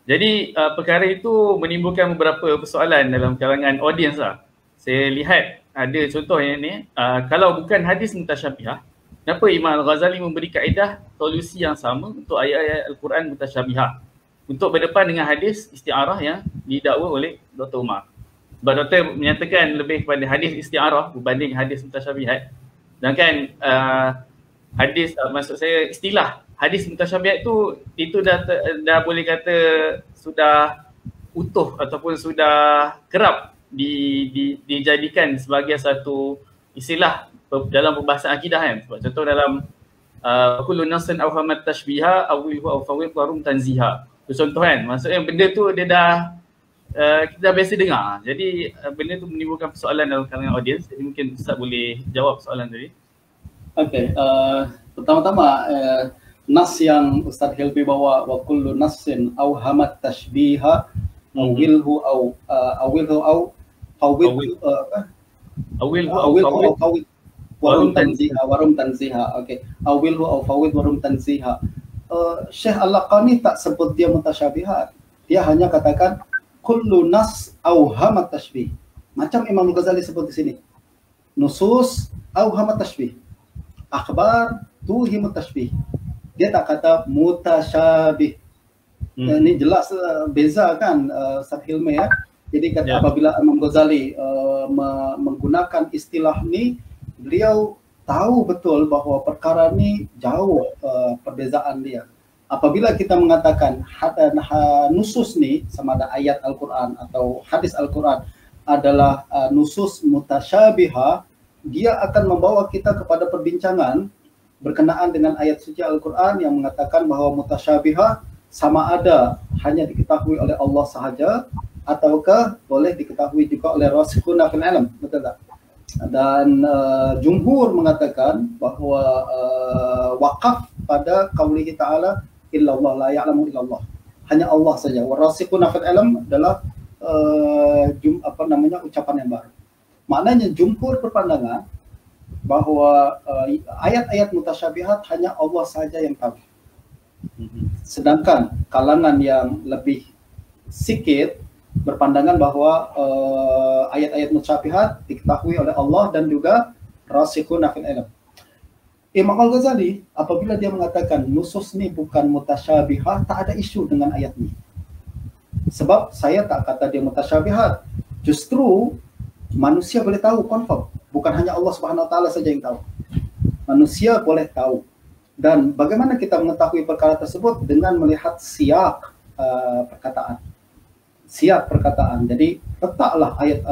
Jadi perkara itu menimbulkan beberapa persoalan dalam kalangan audiens lah. Saya lihat ada contoh yang ni, kalau bukan hadis mutasyabihat, kenapa Imam Al-Ghazali memberi kaedah solusi yang sama untuk ayat-ayat Al-Quran mutasyabihat untuk berdepan dengan hadis isti'arah yang didakwa oleh Dr. Umar? Sebab Doktor menyatakan lebih kepada hadis isti'arah berbanding hadis mutasyabihat. Dan kan hadis, maksud saya istilah hadis mutasyabihat itu dah boleh kata sudah utuh ataupun sudah kerap dijadikan sebagai satu istilah dalam perbahasan akidah kan. Sebab contoh dalam kullu nasin aw hamat tashbiha awilhu aw fawid warum tanziha. Itu contoh kan. Maksudnya benda tu dia dah kita dah biasa dengar. Jadi benda tu menimbulkan persoalan dalam kalangan audiens. Jadi mungkin Ustaz boleh jawab soalan tadi. Okey, pertama-tama nas yang Ustaz Hilmi bawa, wa kullu nasin aw hamat tashbiha awilhu aw awilhu aw qawwid warum tanziha. Okey, awilhu aw fawid warum tanziha. Syekh Al-Laqani tak sebut dia mutasyabihat. Dia hanya katakan kullu nas aw hamat tashbih. Macam Imam Al-Ghazali sebut di sini. Nusus aw hamat tashbih. Akhbar tuhimut tashbih. Dia tak kata mutasyabih. Ini jelas beza kan Ustaz Hilmi ya. Jadi apabila Imam Ghazali menggunakan istilah ni, beliau tahu betul bahawa perkara ni jauh perbezaan dia. Apabila kita mengatakan nusus ni sama ada ayat Al-Quran atau hadis Al-Quran adalah nusus mutasyabihah, dia akan membawa kita kepada perbincangan berkenaan dengan ayat suci Al-Quran yang mengatakan bahawa mutasyabihah sama ada hanya diketahui oleh Allah sahaja ataukah boleh diketahui juga oleh rasikhuna fil ilm, betul tak? Dan jumhur mengatakan bahawa waqaf pada qaulihi ta'ala illallah la ya'lamu illallah, hanya Allah saja. Warasikhuna fil ilm adalah ucapan yang baru. Maknanya jumhur berpandangan bahawa ayat-ayat mutasyabihat hanya Allah saja yang tahu. Sedangkan kalangan yang lebih sikit berpandangan bahawa ayat-ayat mutasyabihat diketahui oleh Allah dan juga rasikhuna fil ilm. Imam Al-Ghazali apabila dia mengatakan nusus ni bukan mutasyabihah, tak ada isu dengan ayat ni. Sebab saya tak kata dia mutasyabihat. Justru manusia boleh tahu confirm. Bukan hanya Allah Subhanahu Wa Taala saja yang tahu. Manusia boleh tahu. Dan bagaimana kita mengetahui perkara tersebut? Dengan melihat siyak perkataan. Siyak perkataan. Jadi letaklah ayat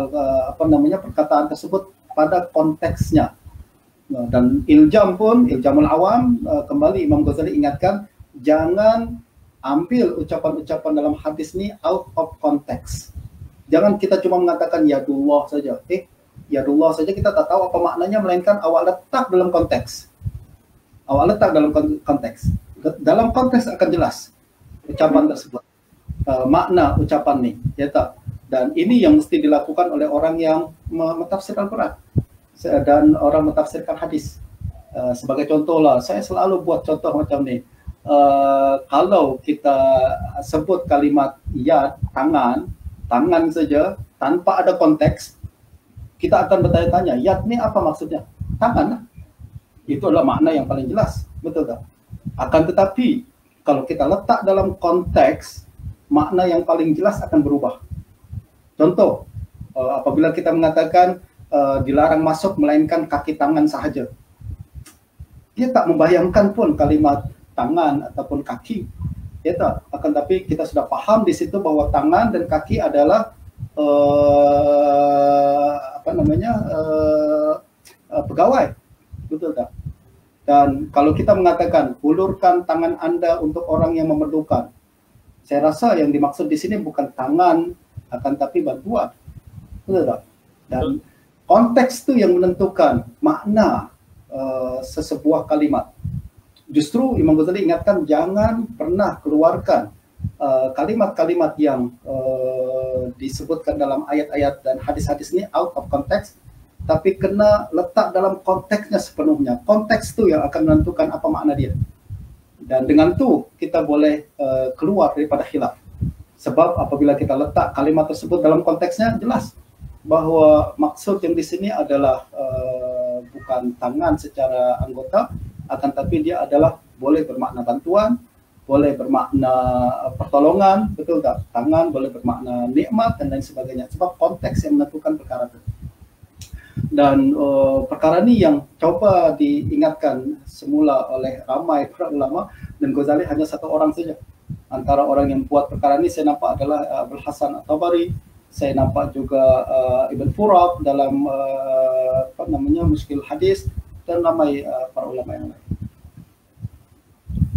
perkataan tersebut pada konteksnya. Dan iljamul awam, kembali Imam Ghazali ingatkan, jangan ambil ucapan-ucapan dalam hadis ni out of context. Jangan kita cuma mengatakan yadullah saja. Yadullah saja kita tak tahu apa maknanya, melainkan awak letak dalam konteks. Awak letak dalam konteks. Dalam konteks akan jelas ucapan tersebut. Makna ucapan ni, ya tak? Dan ini yang mesti dilakukan oleh orang yang mentafsirkan Al-Quran dan orang mentafsirkan hadis. Sebagai contohlah, saya selalu buat contoh macam ni. Kalau kita sebut kalimat yad, tangan saja tanpa ada konteks, kita akan bertanya-tanya, yad ni apa maksudnya? Tangan lah. Itu adalah makna yang paling jelas, betul tak? Akan tetapi kalau kita letak dalam konteks, makna yang paling jelas akan berubah. Contoh, apabila kita mengatakan dilarang masuk melainkan kaki tangan sahaja, dia tak membayangkan pun kalimat tangan ataupun kaki, ya tak? Akan tapi kita sudah faham di situ bahawa tangan dan kaki adalah pegawai, betul tak? Dan kalau kita mengatakan hulurkan tangan Anda untuk orang yang memerlukan, saya rasa yang dimaksud di sini bukan tangan, akan tapi bantuan, betul tak? Dan konteks itu yang menentukan makna sesebuah kalimat. Justru Imam Ghazali ingatkan jangan pernah keluarkan kalimat-kalimat yang disebutkan dalam ayat-ayat dan hadis-hadis ini out of context, tapi kena letak dalam konteksnya sepenuhnya. Konteks itu yang akan menentukan apa makna dia. Dan dengan itu kita boleh keluar daripada khilaf. Sebab apabila kita letak kalimat tersebut dalam konteksnya, jelas bahawa maksud yang di sini adalah bukan tangan secara anggota, akan tapi dia adalah boleh bermakna bantuan, boleh bermakna pertolongan, betul tak? Tangan boleh bermakna nikmat dan lain sebagainya. Sebab konteks yang menentukan perkara itu. Dan perkara ini yang coba diingatkan semula oleh ramai para ulama, dan Ghazali hanya satu orang saja. Antara orang yang buat perkara ini saya nampak adalah Abul Hasan At-Tabari, saya nampak juga Ibn Furaq dalam Mushkil Hadis, dan ramai para ulama yang lain.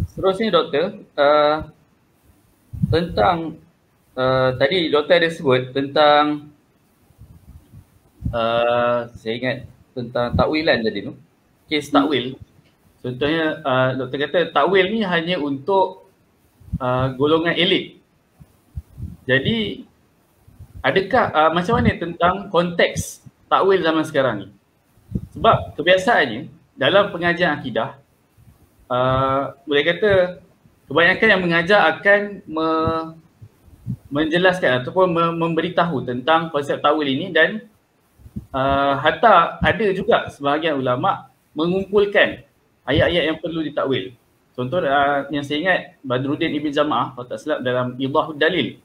Seterusnya doktor, tentang tadi doktor ada sebut tentang saya ingat tentang takwilan tadi tu, kes takwil. Contohnya doktor kata takwil ni hanya untuk golongan elit. Jadi adakah macam mana tentang konteks takwil zaman sekarang ni? Sebab kebiasaannya dalam pengajian akidah, boleh kata kebanyakan yang mengajar akan menjelaskan ataupun memberitahu tentang konsep takwil ini, dan hatta ada juga sebahagian ulama mengumpulkan ayat-ayat yang perlu ditakwil. Contoh yang saya ingat Badruddin Ibn Jama'ah, kalau tak silap, dalam Idahud Dalil.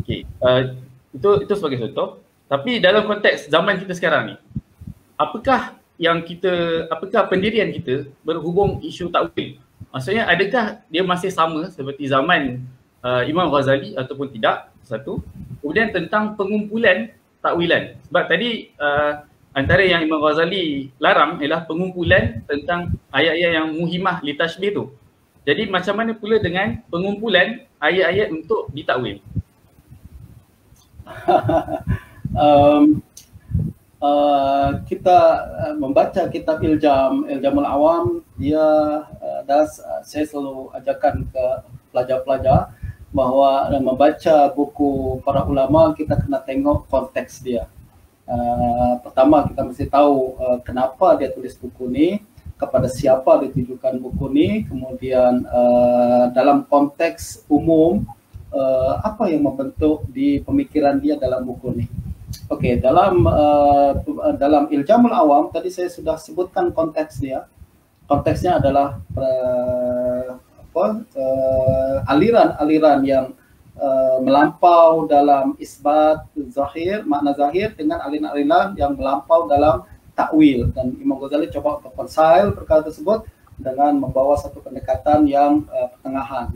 Okay. Itu sebagai contoh. Tapi dalam konteks zaman kita sekarang ni, apakah pendirian kita berhubung isu takwil? Maksudnya adakah dia masih sama seperti zaman Imam Ghazali ataupun tidak? Satu. Kemudian tentang pengumpulan takwilan. Sebab tadi antara yang Imam Ghazali larang ialah pengumpulan tentang ayat-ayat yang muhimah li tashbih tu. Jadi macam mana pula dengan pengumpulan ayat-ayat untuk ditakwil? Kita membaca kitab Iljamul Awam, saya selalu ajarkan ke pelajar-pelajar bahwa membaca buku para ulama kita kena tengok konteks dia. Pertama kita mesti tahu kenapa dia tulis buku ni, kepada siapa ditujukan buku ni, kemudian dalam konteks umum apa yang membentuk di pemikiran dia dalam buku ni. Okey, dalam Iljamul Awam tadi saya sudah sebutkan konteks dia. Konteksnya adalah aliran-aliran yang melampau dalam isbat zahir, makna zahir, dengan aliran-aliran yang melampau dalam takwil, dan Imam Ghazali coba untuk reconcile perkara tersebut dengan membawa satu pendekatan yang pertengahan,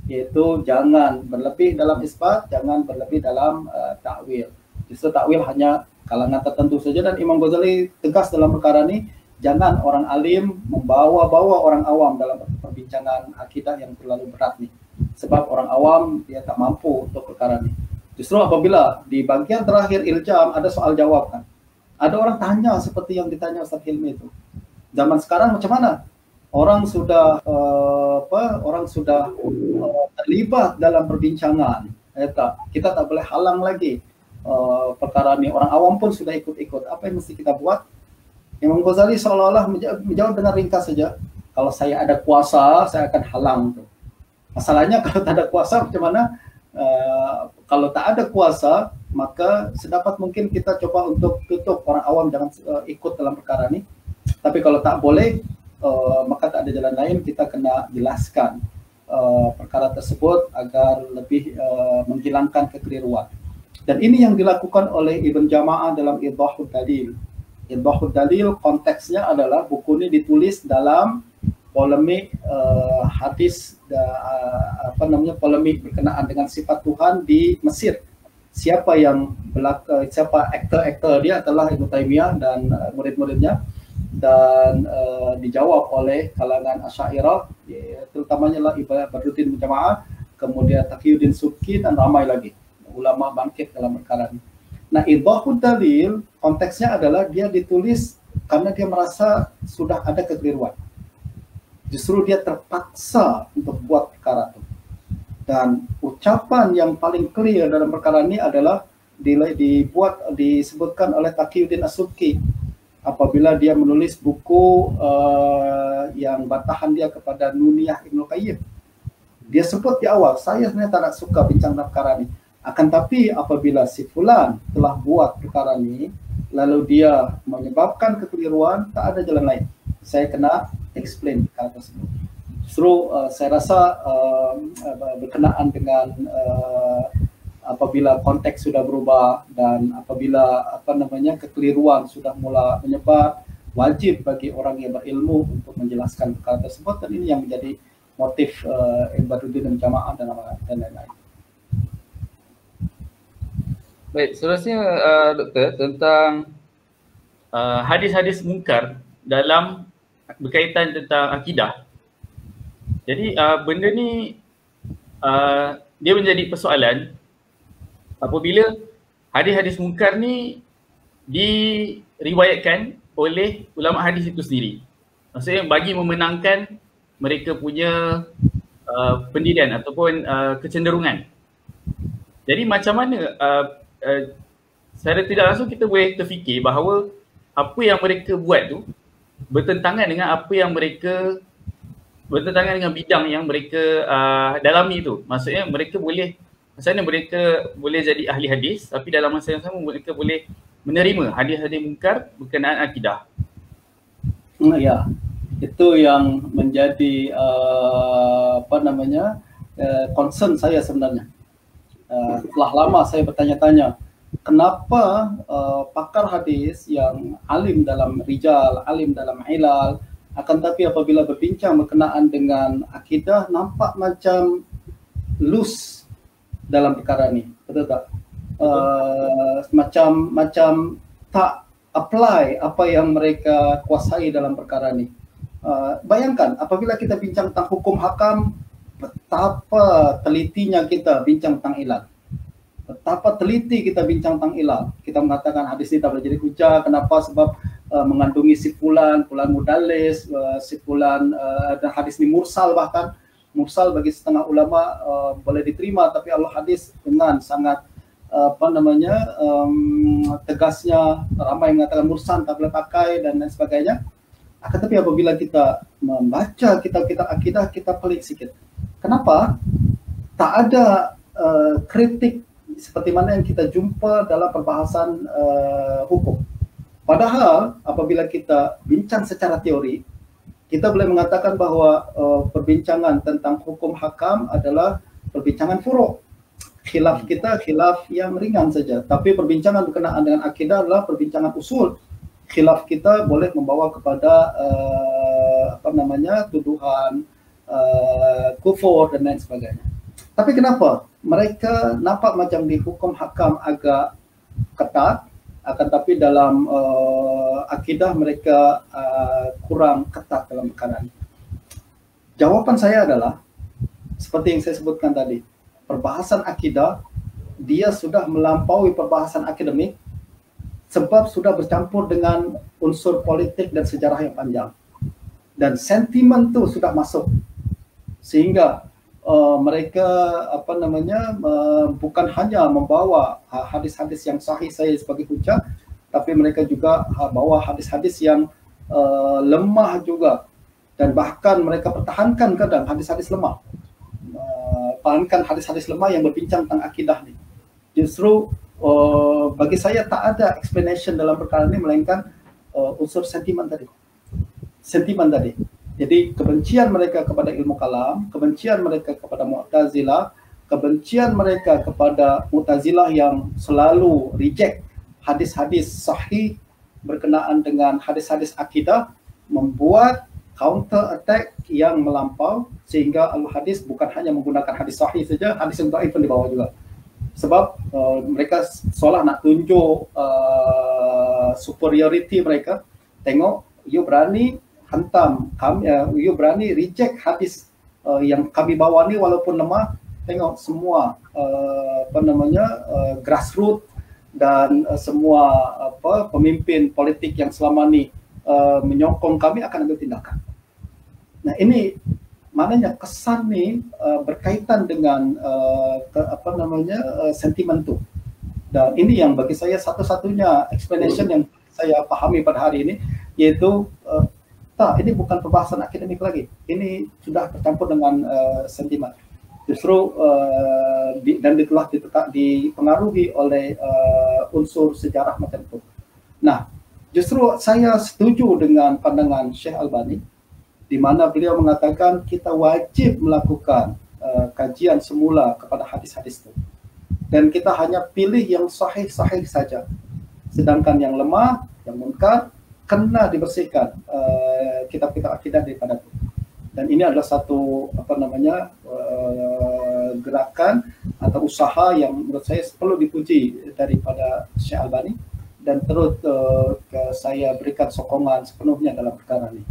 yaitu jangan berlebih dalam isbat, jangan berlebih dalam takwil. Justru takwil hanya kalangan tertentu saja, dan Imam Ghazali tegas dalam perkara ini, jangan orang alim membawa-bawa orang awam dalam perbincangan akidah yang terlalu berat nih. Sebab orang awam dia tak mampu untuk perkara ini. Justru apabila di bagian terakhir Iljam ada soal jawab kan. Ada orang tanya seperti yang ditanya Ustaz Hilmi itu. Zaman sekarang macam mana? Orang sudah terlibat dalam perbincangan. Kita tak boleh halang lagi perkara ini. Orang awam pun sudah ikut-ikut. Apa yang mesti kita buat? Imam Ghazali seolah-olah menjawab dengan ringkas saja. Kalau saya ada kuasa, saya akan halang itu. Masalahnya kalau tak ada kuasa macam mana? Kalau tak ada kuasa, maka sedapat mungkin kita coba untuk tutup orang awam jangan ikut dalam perkara ini. Tapi kalau tak boleh, maka tak ada jalan lain, kita kena jelaskan perkara tersebut agar lebih menghilangkan kekeliruan. Dan ini yang dilakukan oleh Ibn Jama'ah dalam Idhahud Dalil. Idhahud Dalil konteksnya adalah buku ini ditulis dalam polemik hadis, polemik berkenaan dengan sifat Tuhan di Mesir. Siapa aktor dia adalah Ibnu Taimiyah dan murid-muridnya, dan dijawab oleh kalangan Asy'ariyah, terutamanya lah Ibnu Badruddin Jama'ah, kemudian Taqiyuddin Subki, dan ramai lagi ulama bangkit dalam perkara ini. Nah, Idhahud Dalil konteksnya adalah dia ditulis karena dia merasa sudah ada kekeliruan. Justru dia terpaksa untuk buat perkara itu. Dan ucapan yang paling clear dalam perkara ini adalah disebutkan oleh Taqiyuddin As-Subki apabila dia menulis buku yang bantahan dia kepada Nuniyah Ibnu Qayyim. Dia sebut di awal, saya sebenarnya tak nak suka bincang dalam perkara ini. Akan tapi apabila si fulan telah buat perkara ini, lalu dia menyebabkan kekeliruan, tak ada jalan lain. Saya kena explain perkara tersebut. Justru saya rasa berkenaan dengan apabila konteks sudah berubah dan apabila kekeliruan sudah mula menyebar, wajib bagi orang yang berilmu untuk menjelaskan perkara tersebut, dan ini yang menjadi motif Badruddin Jama'ah dan lain-lain. Baik, seterusnya Doktor, tentang hadis-hadis mungkar dalam berkaitan tentang akidah. Jadi benda ni dia menjadi persoalan apabila hadis-hadis mungkar ni diriwayatkan oleh ulama hadis itu sendiri. Maksudnya bagi memenangkan mereka punya pendirian ataupun kecenderungan. Jadi macam mana secara tidak langsung kita boleh terfikir bahawa apa yang mereka buat tu bertentangan dengan bertentangan dengan bidang yang mereka dalami tu. Maksudnya mereka boleh jadi ahli hadis, tapi dalam masa yang sama mereka boleh menerima hadis-hadis mungkar berkenaan akidah. Ya, itu yang menjadi concern saya sebenarnya. Telah lama saya bertanya-tanya kenapa pakar hadis yang alim dalam rijal, alim dalam ilal, akan tapi apabila berbincang berkenaan dengan akidah nampak macam loose dalam perkara ni, betul tak? Macam tak apply apa yang mereka kuasai dalam perkara ni. Bayangkan apabila kita bincang tentang hukum hakam, betapa telitinya kita bincang tentang ilal. Betapa teliti kita bincang tentang ilal. Kita mengatakan hadis ini tak boleh jadi hujah. Kenapa? Sebab mengandungi si fulan mudallis, si fulan, dan hadis ini mursal, bahkan mursal bagi setengah ulama boleh diterima, tapi al-hadis dengan sangat tegasnya, ramai mengatakan mursal tak boleh pakai dan lain sebagainya. Akan tapi apabila kita membaca kitab-kitab akidah, kita pelik sikit. Kenapa? Tak ada kritik seperti mana yang kita jumpa dalam perbahasan hukum. Padahal apabila kita bincang secara teori, kita boleh mengatakan bahawa perbincangan tentang hukum hakam adalah perbincangan furu'. Khilaf kita khilaf yang ringan saja, tapi perbincangan berkenaan dengan akidah adalah perbincangan usul. Khilaf kita boleh membawa kepada tuduhan kufur dan lain sebagainya. Tapi kenapa mereka nampak macam di hukum hakam agak ketat, akan tapi dalam akidah mereka kurang ketat dalam perkara ini? Jawapan saya adalah seperti yang saya sebutkan tadi, perbahasan akidah dia sudah melampaui perbahasan akademik sebab sudah bercampur dengan unsur politik dan sejarah yang panjang, dan sentimen tu sudah masuk, sehingga mereka bukan hanya membawa hadis-hadis yang sahih saya sebagai hujah, tapi mereka juga bawa hadis-hadis yang lemah juga, dan bahkan mereka pertahankan kadang hadis-hadis lemah, pertahankan hadis-hadis lemah yang berbincang tentang akidah ni. Justru bagi saya tak ada explanation dalam perkara ini melainkan unsur sentimen tadi. Jadi kebencian mereka kepada ilmu kalam, kebencian mereka kepada Mu'tazilah, kebencian mereka kepada Mu'tazilah yang selalu reject hadis-hadis sahih berkenaan dengan hadis-hadis akidah, membuat counter attack yang melampau, sehingga al-hadis bukan hanya menggunakan hadis sahih saja, hadis yang dhaif pun dibawa juga. Sebab mereka seolah nak tunjuk superiority mereka. Tengok, you berani hantam kami, you berani reject hadis yang kami bawa ni walaupun lemah. Tengok semua grassroots dan semua pemimpin politik yang selama ni menyokong kami akan ambil tindakan. Nah, ini maknanya kesan ni berkaitan dengan sentimen tu. Dan ini yang bagi saya satu-satunya explanation yang saya pahami pada hari ini, iaitu ini bukan perbahasan akademik lagi. Ini sudah bercampur dengan sentimen. Justru dan telah dipengaruhi oleh unsur sejarah macam itu. Nah, justru saya setuju dengan pandangan Syekh Albani, di mana beliau mengatakan kita wajib melakukan kajian semula kepada hadis-hadis itu. Dan kita hanya pilih yang sahih-sahih saja. Sedangkan yang lemah, yang munkar, kena dibersihkan kitab-kitab akidah daripada itu. Dan ini adalah satu gerakan atau usaha yang menurut saya perlu dipuji daripada Syekh Albani, dan terus saya berikan sokongan sepenuhnya dalam perkara ini.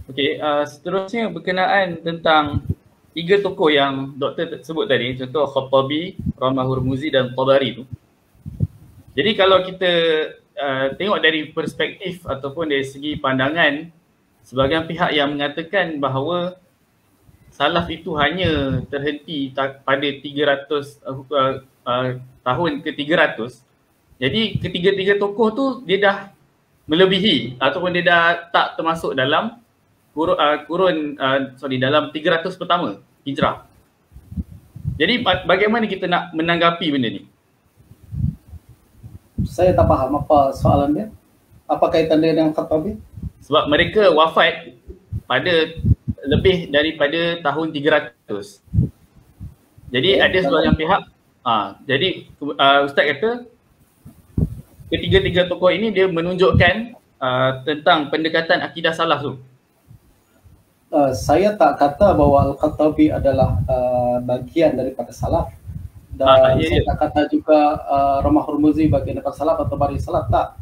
Okey, seterusnya berkenaan tentang tiga tokoh yang doktor sebut tadi, contoh Khattabi, Ramah Hurmuzi dan Tabari tu. Jadi kalau kita tengok dari perspektif ataupun dari segi pandangan sebahagian pihak yang mengatakan bahawa salaf itu hanya terhenti pada 300 tahun ke-300. Jadi ketiga-tiga tokoh tu dia dah melebihi ataupun dia dah tak termasuk dalam dalam 300 pertama Hijrah. Jadi bagaimana kita nak menanggapi benda ni? Saya tak faham apa soalan dia. Apa kaitan dia dengan Khattabi? Sebab mereka wafat pada lebih daripada tahun 300. Jadi ada sebahagian pihak Jadi Ustaz kata ketiga-tiga tokoh ini dia menunjukkan tentang pendekatan akidah salaf tu. Saya tak kata bahawa Al-Khattabi adalah bagian daripada salaf, dan saya tak kata juga Ramah Hurmuzi bagian daripada salaf atau bari salaf, tak.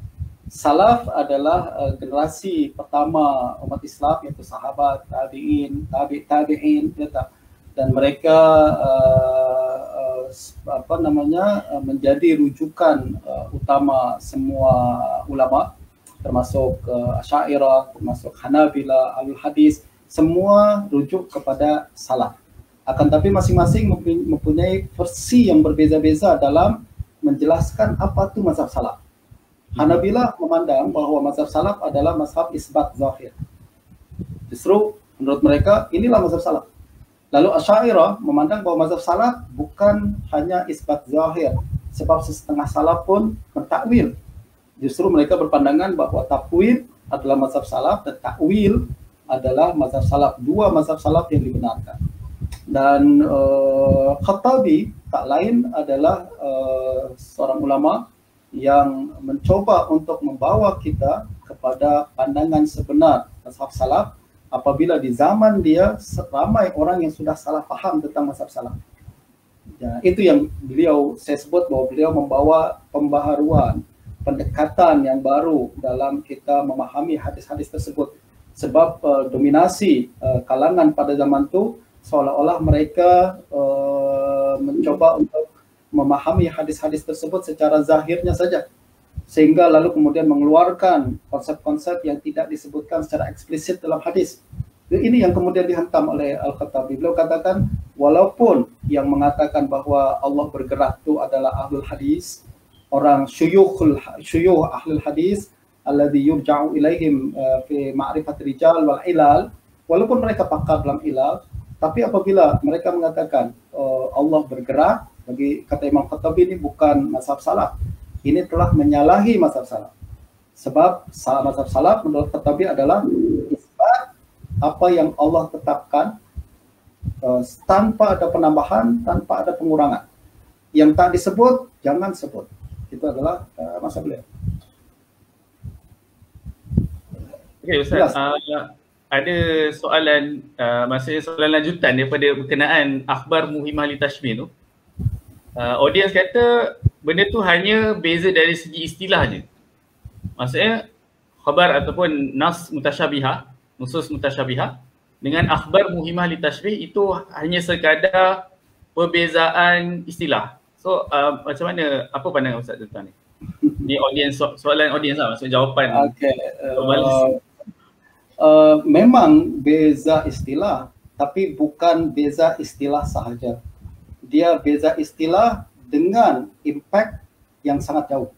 Salaf adalah generasi pertama umat Islam, iaitu sahabat, tabi'in, tabi'in, ya tak? Dan mereka menjadi rujukan utama semua ulama, termasuk Asy'ariyah, termasuk Hanabilah, Ahlul Hadis, semua rujuk kepada salaf. Akan tapi masing-masing mempunyai versi yang berbeza-beza dalam menjelaskan apa itu mazhab salaf. Hanabilah memandang bahawa mazhab salaf adalah mazhab isbat zahir. Justru menurut mereka inilah mazhab salaf. Lalu Asy'ariyah memandang bahawa mazhab salaf bukan hanya isbat zahir, sebab setengah salaf pun mentakwil. Justru mereka berpandangan bahawa takwil adalah mazhab salaf dan takwil adalah mazhab salaf, dua mazhab salaf yang dibenarkan. Dan Khattabi tak lain adalah seorang ulama yang mencoba untuk membawa kita kepada pandangan sebenar mazhab salaf apabila di zaman dia ramai orang yang sudah salah faham tentang mazhab salaf. Ya, itu yang saya sebut bahawa beliau membawa pembaharuan, pendekatan yang baru dalam kita memahami hadis-hadis tersebut. Sebab dominasi kalangan pada zaman itu seolah-olah mereka mencoba untuk memahami hadis-hadis tersebut secara zahirnya saja, sehingga lalu kemudian mengeluarkan konsep-konsep yang tidak disebutkan secara eksplisit dalam hadis. Ini yang kemudian dihantam oleh Al-Khattabi. Beliau katakan, walaupun yang mengatakan bahwa Allah bergerak itu adalah ahlul hadis, orang syuyukh ahlul hadis, alladhi yurja'u ilaihim fi ma'rifat rijal wal ilal, walaupun mereka pakar dalam ilal, tapi apabila mereka mengatakan Allah bergerak, bagi kata Imam Khattabi ini bukan mazhab salaf, ini telah menyalahi mazhab salaf. Sebab mazhab salaf menurut Khattabi adalah isbat apa yang Allah tetapkan tanpa ada penambahan, tanpa ada pengurangan. Yang tak disebut, jangan sebut. Itu adalah mazhab beliau. Okey Ustaz, ada soalan, maksudnya soalan lanjutan daripada berkenaan akhbar muhimah li tashbih tu. Audiens kata benda tu hanya beza dari segi istilah je. Maksudnya khabar ataupun nas mutasyabihah, nusus mutasyabihah dengan akhbar muhimah li tashbih itu hanya sekadar perbezaan istilah. So macam mana, apa pandangan Ustaz tentang ni? Ni audiens, soalan audiens lah, maksudnya jawapan. Okay. Memang beza istilah, tapi bukan beza istilah sahaja. Dia beza istilah dengan impact yang sangat jauh.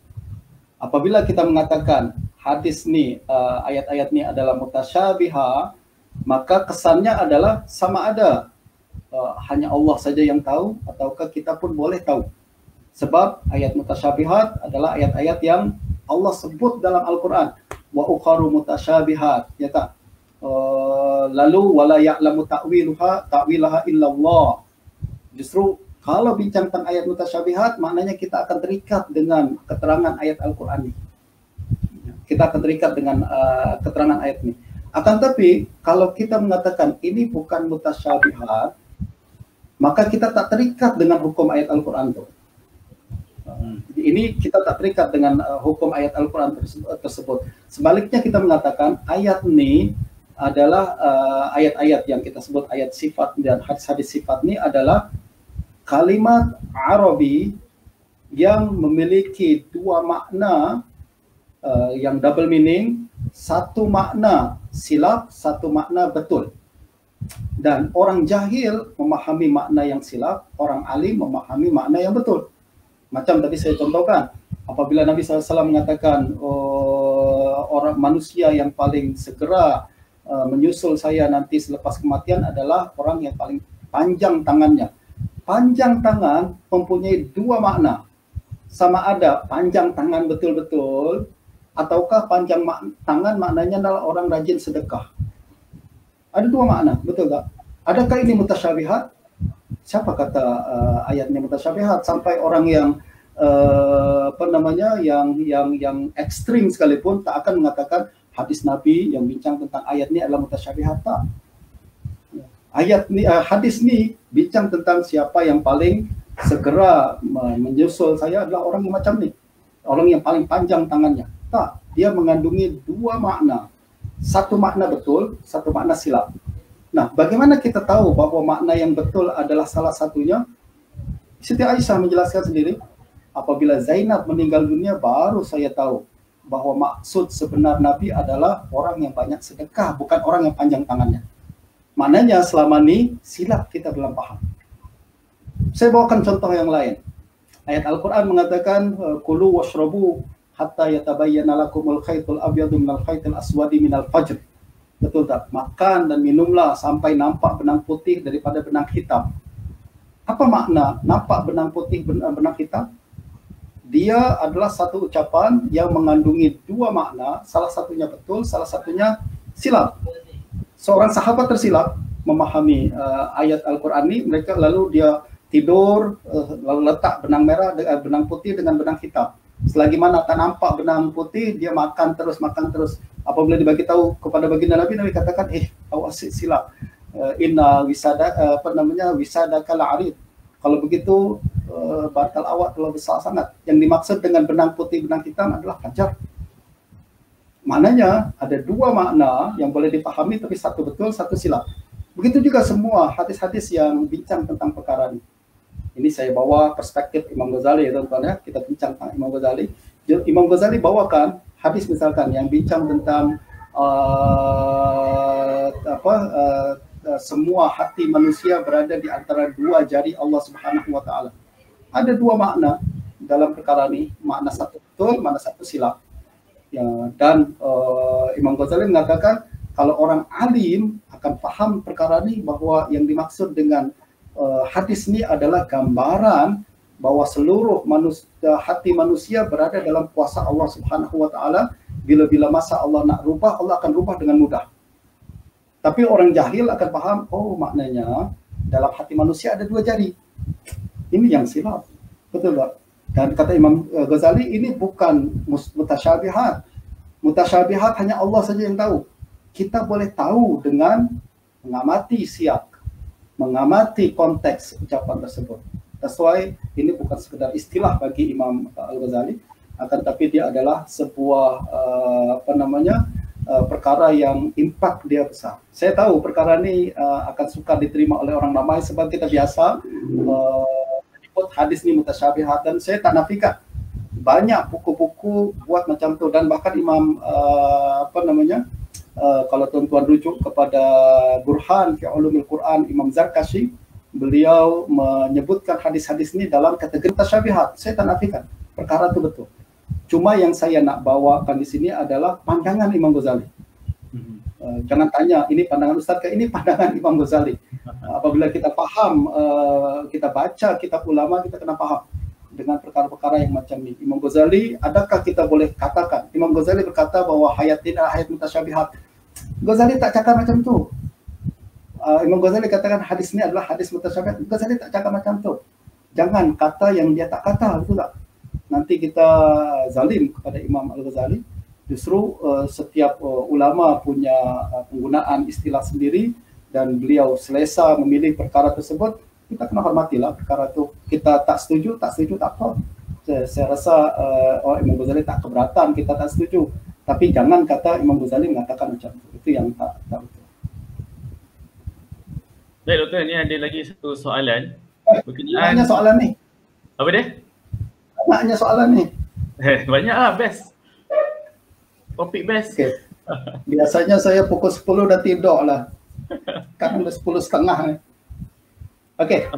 Apabila kita mengatakan hadis ni, ayat-ayat ni adalah mutasyabihah, maka kesannya adalah sama ada hanya Allah saja yang tahu, ataukah kita pun boleh tahu. Sebab ayat mutasyabihat adalah ayat-ayat yang Allah sebut dalam Al-Quran. Wa ukharu mutasyabihat, ya tak? Lalu wala ya'lamu ta'wilaha illallah. Justru kalau bincang tentang ayat mutasyabihat, maknanya kita akan terikat dengan keterangan ayat Al-Quran ini. Kita akan terikat dengan keterangan ayat ini. Akan tapi kalau kita mengatakan ini bukan mutasyabihat, maka kita tak terikat dengan hukum ayat Al-Quran itu. Ini kita tak terikat dengan hukum ayat Al-Quran tersebut. Sebaliknya kita mengatakan ayat ini adalah ayat-ayat yang kita sebut ayat sifat dan hadis-hadis sifat ini adalah kalimat Arabi yang memiliki dua makna yang double meaning, satu makna silap, satu makna betul. Dan orang jahil memahami makna yang silap, orang alim memahami makna yang betul. Macam tadi saya contohkan, apabila Nabi SAW mengatakan orang manusia yang paling segera menyusul saya nanti selepas kematian adalah orang yang paling panjang tangannya. Panjang tangan mempunyai dua makna. Sama ada panjang tangan betul-betul, ataukah panjang tangan maknanya adalah orang rajin sedekah. Ada dua makna, betul tak? Adakah ini mutasyabihat? Siapa kata ayatnya mutasyabihat? Sampai orang yang yang ekstrim sekalipun tak akan mengatakan hadis Nabi yang bincang tentang ayat ini adalah mutasyabihat. Tak. Ayat ni, hadis ni bincang tentang siapa yang paling segera menyusul saya adalah orang yang macam ni, orang yang paling panjang tangannya. Tak, dia mengandungi dua makna. Satu makna betul, satu makna silap. Nah, bagaimana kita tahu bahwa makna yang betul adalah salah satunya? Siti Aisyah menjelaskan sendiri, apabila Zainab meninggal dunia baru saya tahu bahwa maksud sebenar Nabi adalah orang yang banyak sedekah, bukan orang yang panjang tangannya. Maknanya selama ini silap kita dalam paham. Saya bawakan contoh yang lain. Ayat Al-Quran mengatakan, kulu washrabu hatta yatabayyana lakumul khaytul abyadu minal khaytil aswadi minal fajr. Betul tak? Makan dan minumlah sampai nampak benang putih daripada benang hitam. Apa makna nampak benang putih, benang hitam? Dia adalah satu ucapan yang mengandungi dua makna, salah satunya betul, salah satunya silap. Seorang sahabat tersilap memahami ayat Al-Quran ini, mereka lalu dia tidur, lalu letak benang merah, benang putih dengan benang hitam. Selagi mana tak nampak benang putih, dia makan terus. Apabila dibagi tahu kepada baginda Nabi, Nabi katakan, awas silap. Inna wisada, wisadakal arid. Kalau begitu, batal awak telah besar sangat. Yang dimaksud dengan benang putih, benang hitam adalah fajar. Maknanya ada dua makna yang boleh dipahami, tapi satu betul, satu silap. Begitu juga semua hadis-hadis yang bincang tentang perkara ini. Ini saya bawa perspektif Imam Ghazali, ya teman-teman ya. Kita bincang tentang Imam Ghazali. Imam Ghazali bawakan hadis misalkan yang bincang tentang semua hati manusia berada di antara dua jari Allah Subhanahu wa taala. Ada dua makna dalam perkara ini, makna satu betul, makna satu silap. Ya, dan Imam Ghazali mengatakan kalau orang alim akan paham perkara ini bahwa yang dimaksud dengan hadis ini adalah gambaran bahwa seluruh hati manusia berada dalam kuasa Allah Subhanahu wa taala. Bila-bila masa Allah nak rubah, Allah akan rubah dengan mudah. Tapi orang jahil akan paham, oh maknanya dalam hati manusia ada dua jari. Ini yang silap. Betul tak? Dan kata Imam Ghazali, ini bukan mutasyabihat. Mutasyabihat hanya Allah saja yang tahu. Kita boleh tahu dengan mengamati siyak, mengamati konteks ucapan tersebut. That's why ini bukan sekedar istilah bagi Imam Al-Ghazali, akan tapi dia adalah sebuah perkara yang impact dia besar. Saya tahu perkara ini akan sukar diterima oleh orang ramai sebab kita biasa menyebut hadis ini mutasyabihat, dan saya tak nafikan banyak buku-buku buat macam tu, dan bahkan Imam kalau tuan-tuan rujuk kepada Burhan fi Ulumil Quran Imam Zarkashi, beliau menyebutkan hadis-hadis ini dalam kategori mutasyabihat. Saya tak nafikan perkara itu betul. Cuma yang saya nak bawakan di sini adalah pandangan Imam Ghazali. Jangan tanya ini pandangan Ustaz ke, ini pandangan Imam Ghazali. Apabila kita faham, kita baca kitab ulama, kita kena faham dengan perkara-perkara yang macam ini. Imam Ghazali, adakah kita boleh katakan Imam Ghazali berkata bahwa hayat ini adalah hayat mutasyabihat? Ghazali tak cakap macam tu. Imam Ghazali katakan hadis ini adalah hadis mutasyabihat. Ghazali tak cakap macam tu. Jangan kata yang dia tak kata, betul tak? Nanti kita zalim kepada Imam Al-Ghazali. Justru setiap ulama punya penggunaan istilah sendiri, dan beliau selesa memilih perkara tersebut. Kita kena hormatilah perkara itu. Kita tak setuju tak apa. Saya rasa Imam Ghazali tak keberatan kita tak setuju. Tapi jangan kata Imam Ghazali mengatakan macam itu. Itu yang tak betul. Baik doktor, ini ada lagi satu soalan. Banyak soalan ni. Apa dia? Banyaknya soalan ni. Banyak lah, best. Topik best. Okay. Biasanya saya pukul 10 dah tidur lah. Kan dah 10:30 ni. Okey,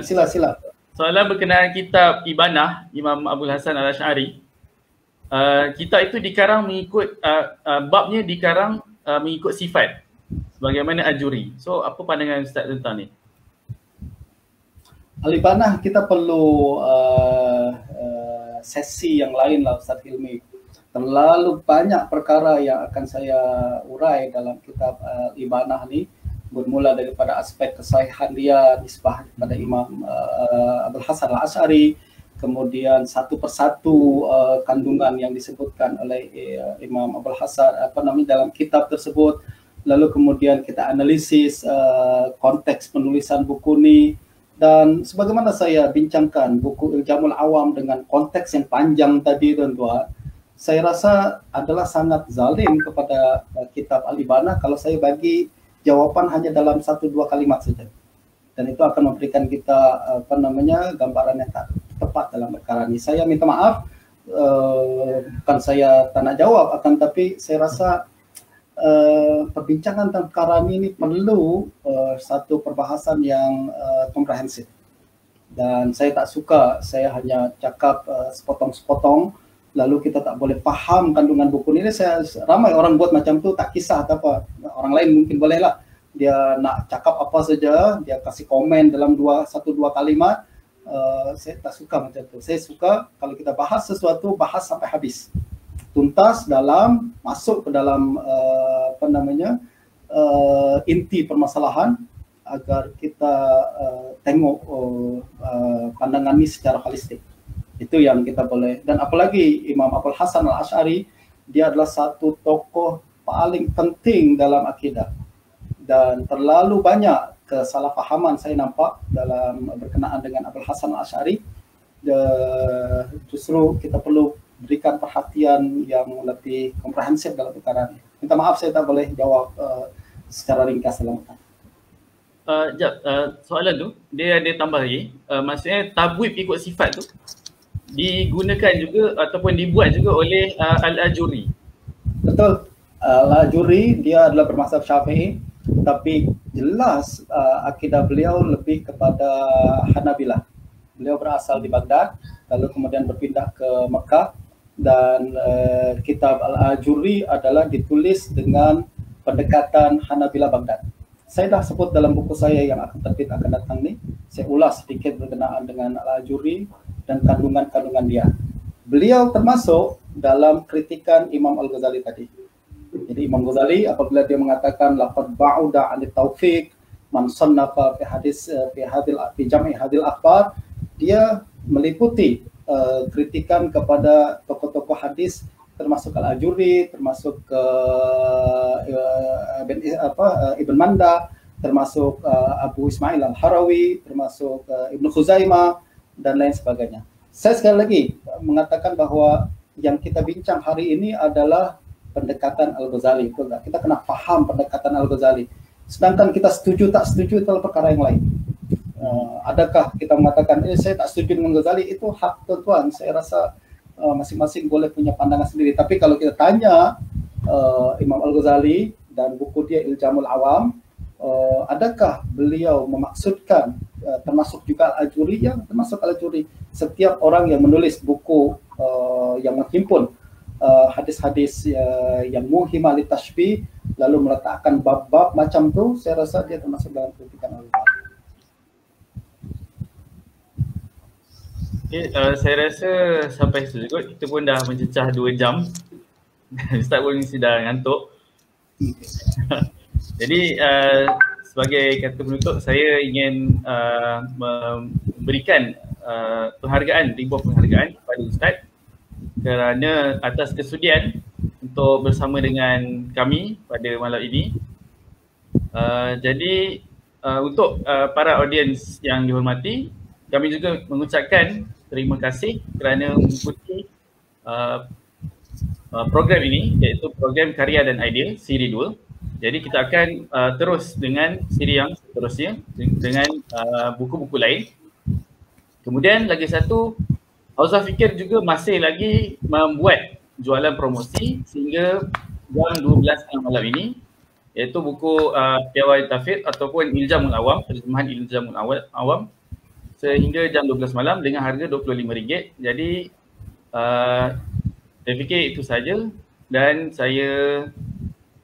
sila. Soalan berkenaan kitab Ibanah Imam Abul Hasan Al-Asy'ari. Kitab itu dikarang mengikut babnya dikarang mengikut sifat sebagaimana Ajuri. So apa pandangan Ustaz tentang ni? Al-Ibanah kita perlu sesi yang lain lah Ustaz Hilmi. Terlalu banyak perkara yang akan saya urai dalam kitab Al-Ibanah ni. bermula daripada aspek kesahihan dia, nisbah kepada Imam Abul Hasan Al-Asy'ari, kemudian satu persatu kandungan yang disebutkan oleh Imam Abul Hasan dalam kitab tersebut, lalu kemudian kita analisis konteks penulisan buku ini. Dan sebagaimana saya bincangkan buku Iljamul Awam dengan konteks yang panjang tadi tuan-tuan, saya rasa adalah sangat zalim kepada kitab Al-Ibana kalau saya bagi jawapan hanya dalam 1-2 kalimat saja. Dan itu akan memberikan kita gambaran yang tak tepat dalam perkara ini. Saya minta maaf, bukan saya tak nak jawab, akan tapi saya rasa perbincangan tentang perkara ini perlu satu perbahasan yang komprehensif. Dan saya tak suka saya hanya cakap sepotong-sepotong lalu kita tak boleh faham kandungan buku ini. Ramai orang buat macam tu, tak kisah atau apa. Orang lain mungkin bolehlah, dia nak cakap apa saja, dia kasih komen dalam 1-2 kalimat. Saya tak suka macam tu. Saya suka kalau kita bahas sesuatu, bahas sampai habis, tuntas dalam, masuk ke dalam inti permasalahan agar kita tengok pandangan ini secara holistik. Itu yang kita boleh. Dan apalagi Imam Abul Hasan Al-Asy'ari, dia adalah satu tokoh paling penting dalam akidah. Dan terlalu banyak kesalahpahaman saya nampak dalam berkenaan dengan Abul Hasan Al-Asy'ari. Justru kita perlu berikan perhatian yang lebih komprehensif dalam perkara ini. Minta maaf saya tak boleh jawab secara ringkas dalam perkara. Soalan tu dia ada tambah lagi, maksudnya tabwib ikut sifat tu digunakan juga ataupun dibuat juga oleh Al-Ajuri. Betul. Al-Ajuri dia adalah bermazhab Syafi'i, tapi jelas akidah beliau lebih kepada Hanabilah. Beliau berasal di Baghdad, lalu kemudian berpindah ke Mekah, dan kitab Al-Ajuri adalah ditulis dengan pendekatan Hanabilah Baghdad. Saya dah sebut dalam buku saya yang akan terbit akan datang ni, saya ulas sedikit berkenaan dengan Al-Ajuri dan kandungan-kandungan dia. Beliau termasuk dalam kritikan Imam Al-Ghazali tadi. Jadi Imam Ghazali apabila dia mengatakan laqad ba'uda 'anit taufiq man sannafa fi jam'i hadil akhbar, dia meliputi kritikan kepada tokoh-tokoh hadis termasuk Al-Ajuri, termasuk Ibn Manda, termasuk Abu Ismail Al-Harawi, termasuk Ibn Khuzaimah dan lain sebagainya. Saya sekali lagi mengatakan bahawa yang kita bincang hari ini adalah pendekatan Al-Ghazali, betul tak? Kita kena faham pendekatan Al-Ghazali. Sedangkan kita setuju tak setuju itu adalah perkara yang lain. Adakah kita mengatakan saya tak setuju dengan Ghazali, itu hak tuan-tuan. Saya rasa masing-masing boleh punya pandangan sendiri. Tapi kalau kita tanya Imam Al-Ghazali dan buku dia Iljamul Awam, adakah beliau memaksudkan termasuk juga Al-Ajuri? Ya, termasuk Al-Ajuri. Setiap orang yang menulis buku yang menghimpun hadis-hadis yang muhimah li tashbih lalu meletakkan bab-bab macam tu, saya rasa dia termasuk dalam kritikan Al-Ghazali. Okay, saya rasa sampai situ juga. Kita pun dah mencecah 2 jam. Ustaz pun sudah ngantuk. Jadi sebagai kata penutup, saya ingin memberikan ribuan penghargaan kepada Ustaz kerana atas kesudian untuk bersama dengan kami pada malam ini. Jadi untuk para audiens yang dihormati, kami juga mengucapkan terima kasih kerana mengikuti program ini, iaitu program Karya dan Idea siri 2. Jadi kita akan terus dengan siri yang seterusnya dengan buku-buku lain. Kemudian lagi satu, Auza Fikir juga masih lagi membuat jualan promosi sehingga jam 12 malam ini, iaitu buku Piawai Tafid ataupun Iljamul Awam, terjemahan Iljamul Awam, sehingga jam 12 malam dengan harga RM25. Jadi saya fikir itu saja, dan saya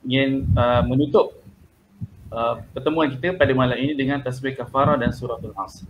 ingin menutup pertemuan kita pada malam ini dengan tasbih kafarah dan suratul Asr.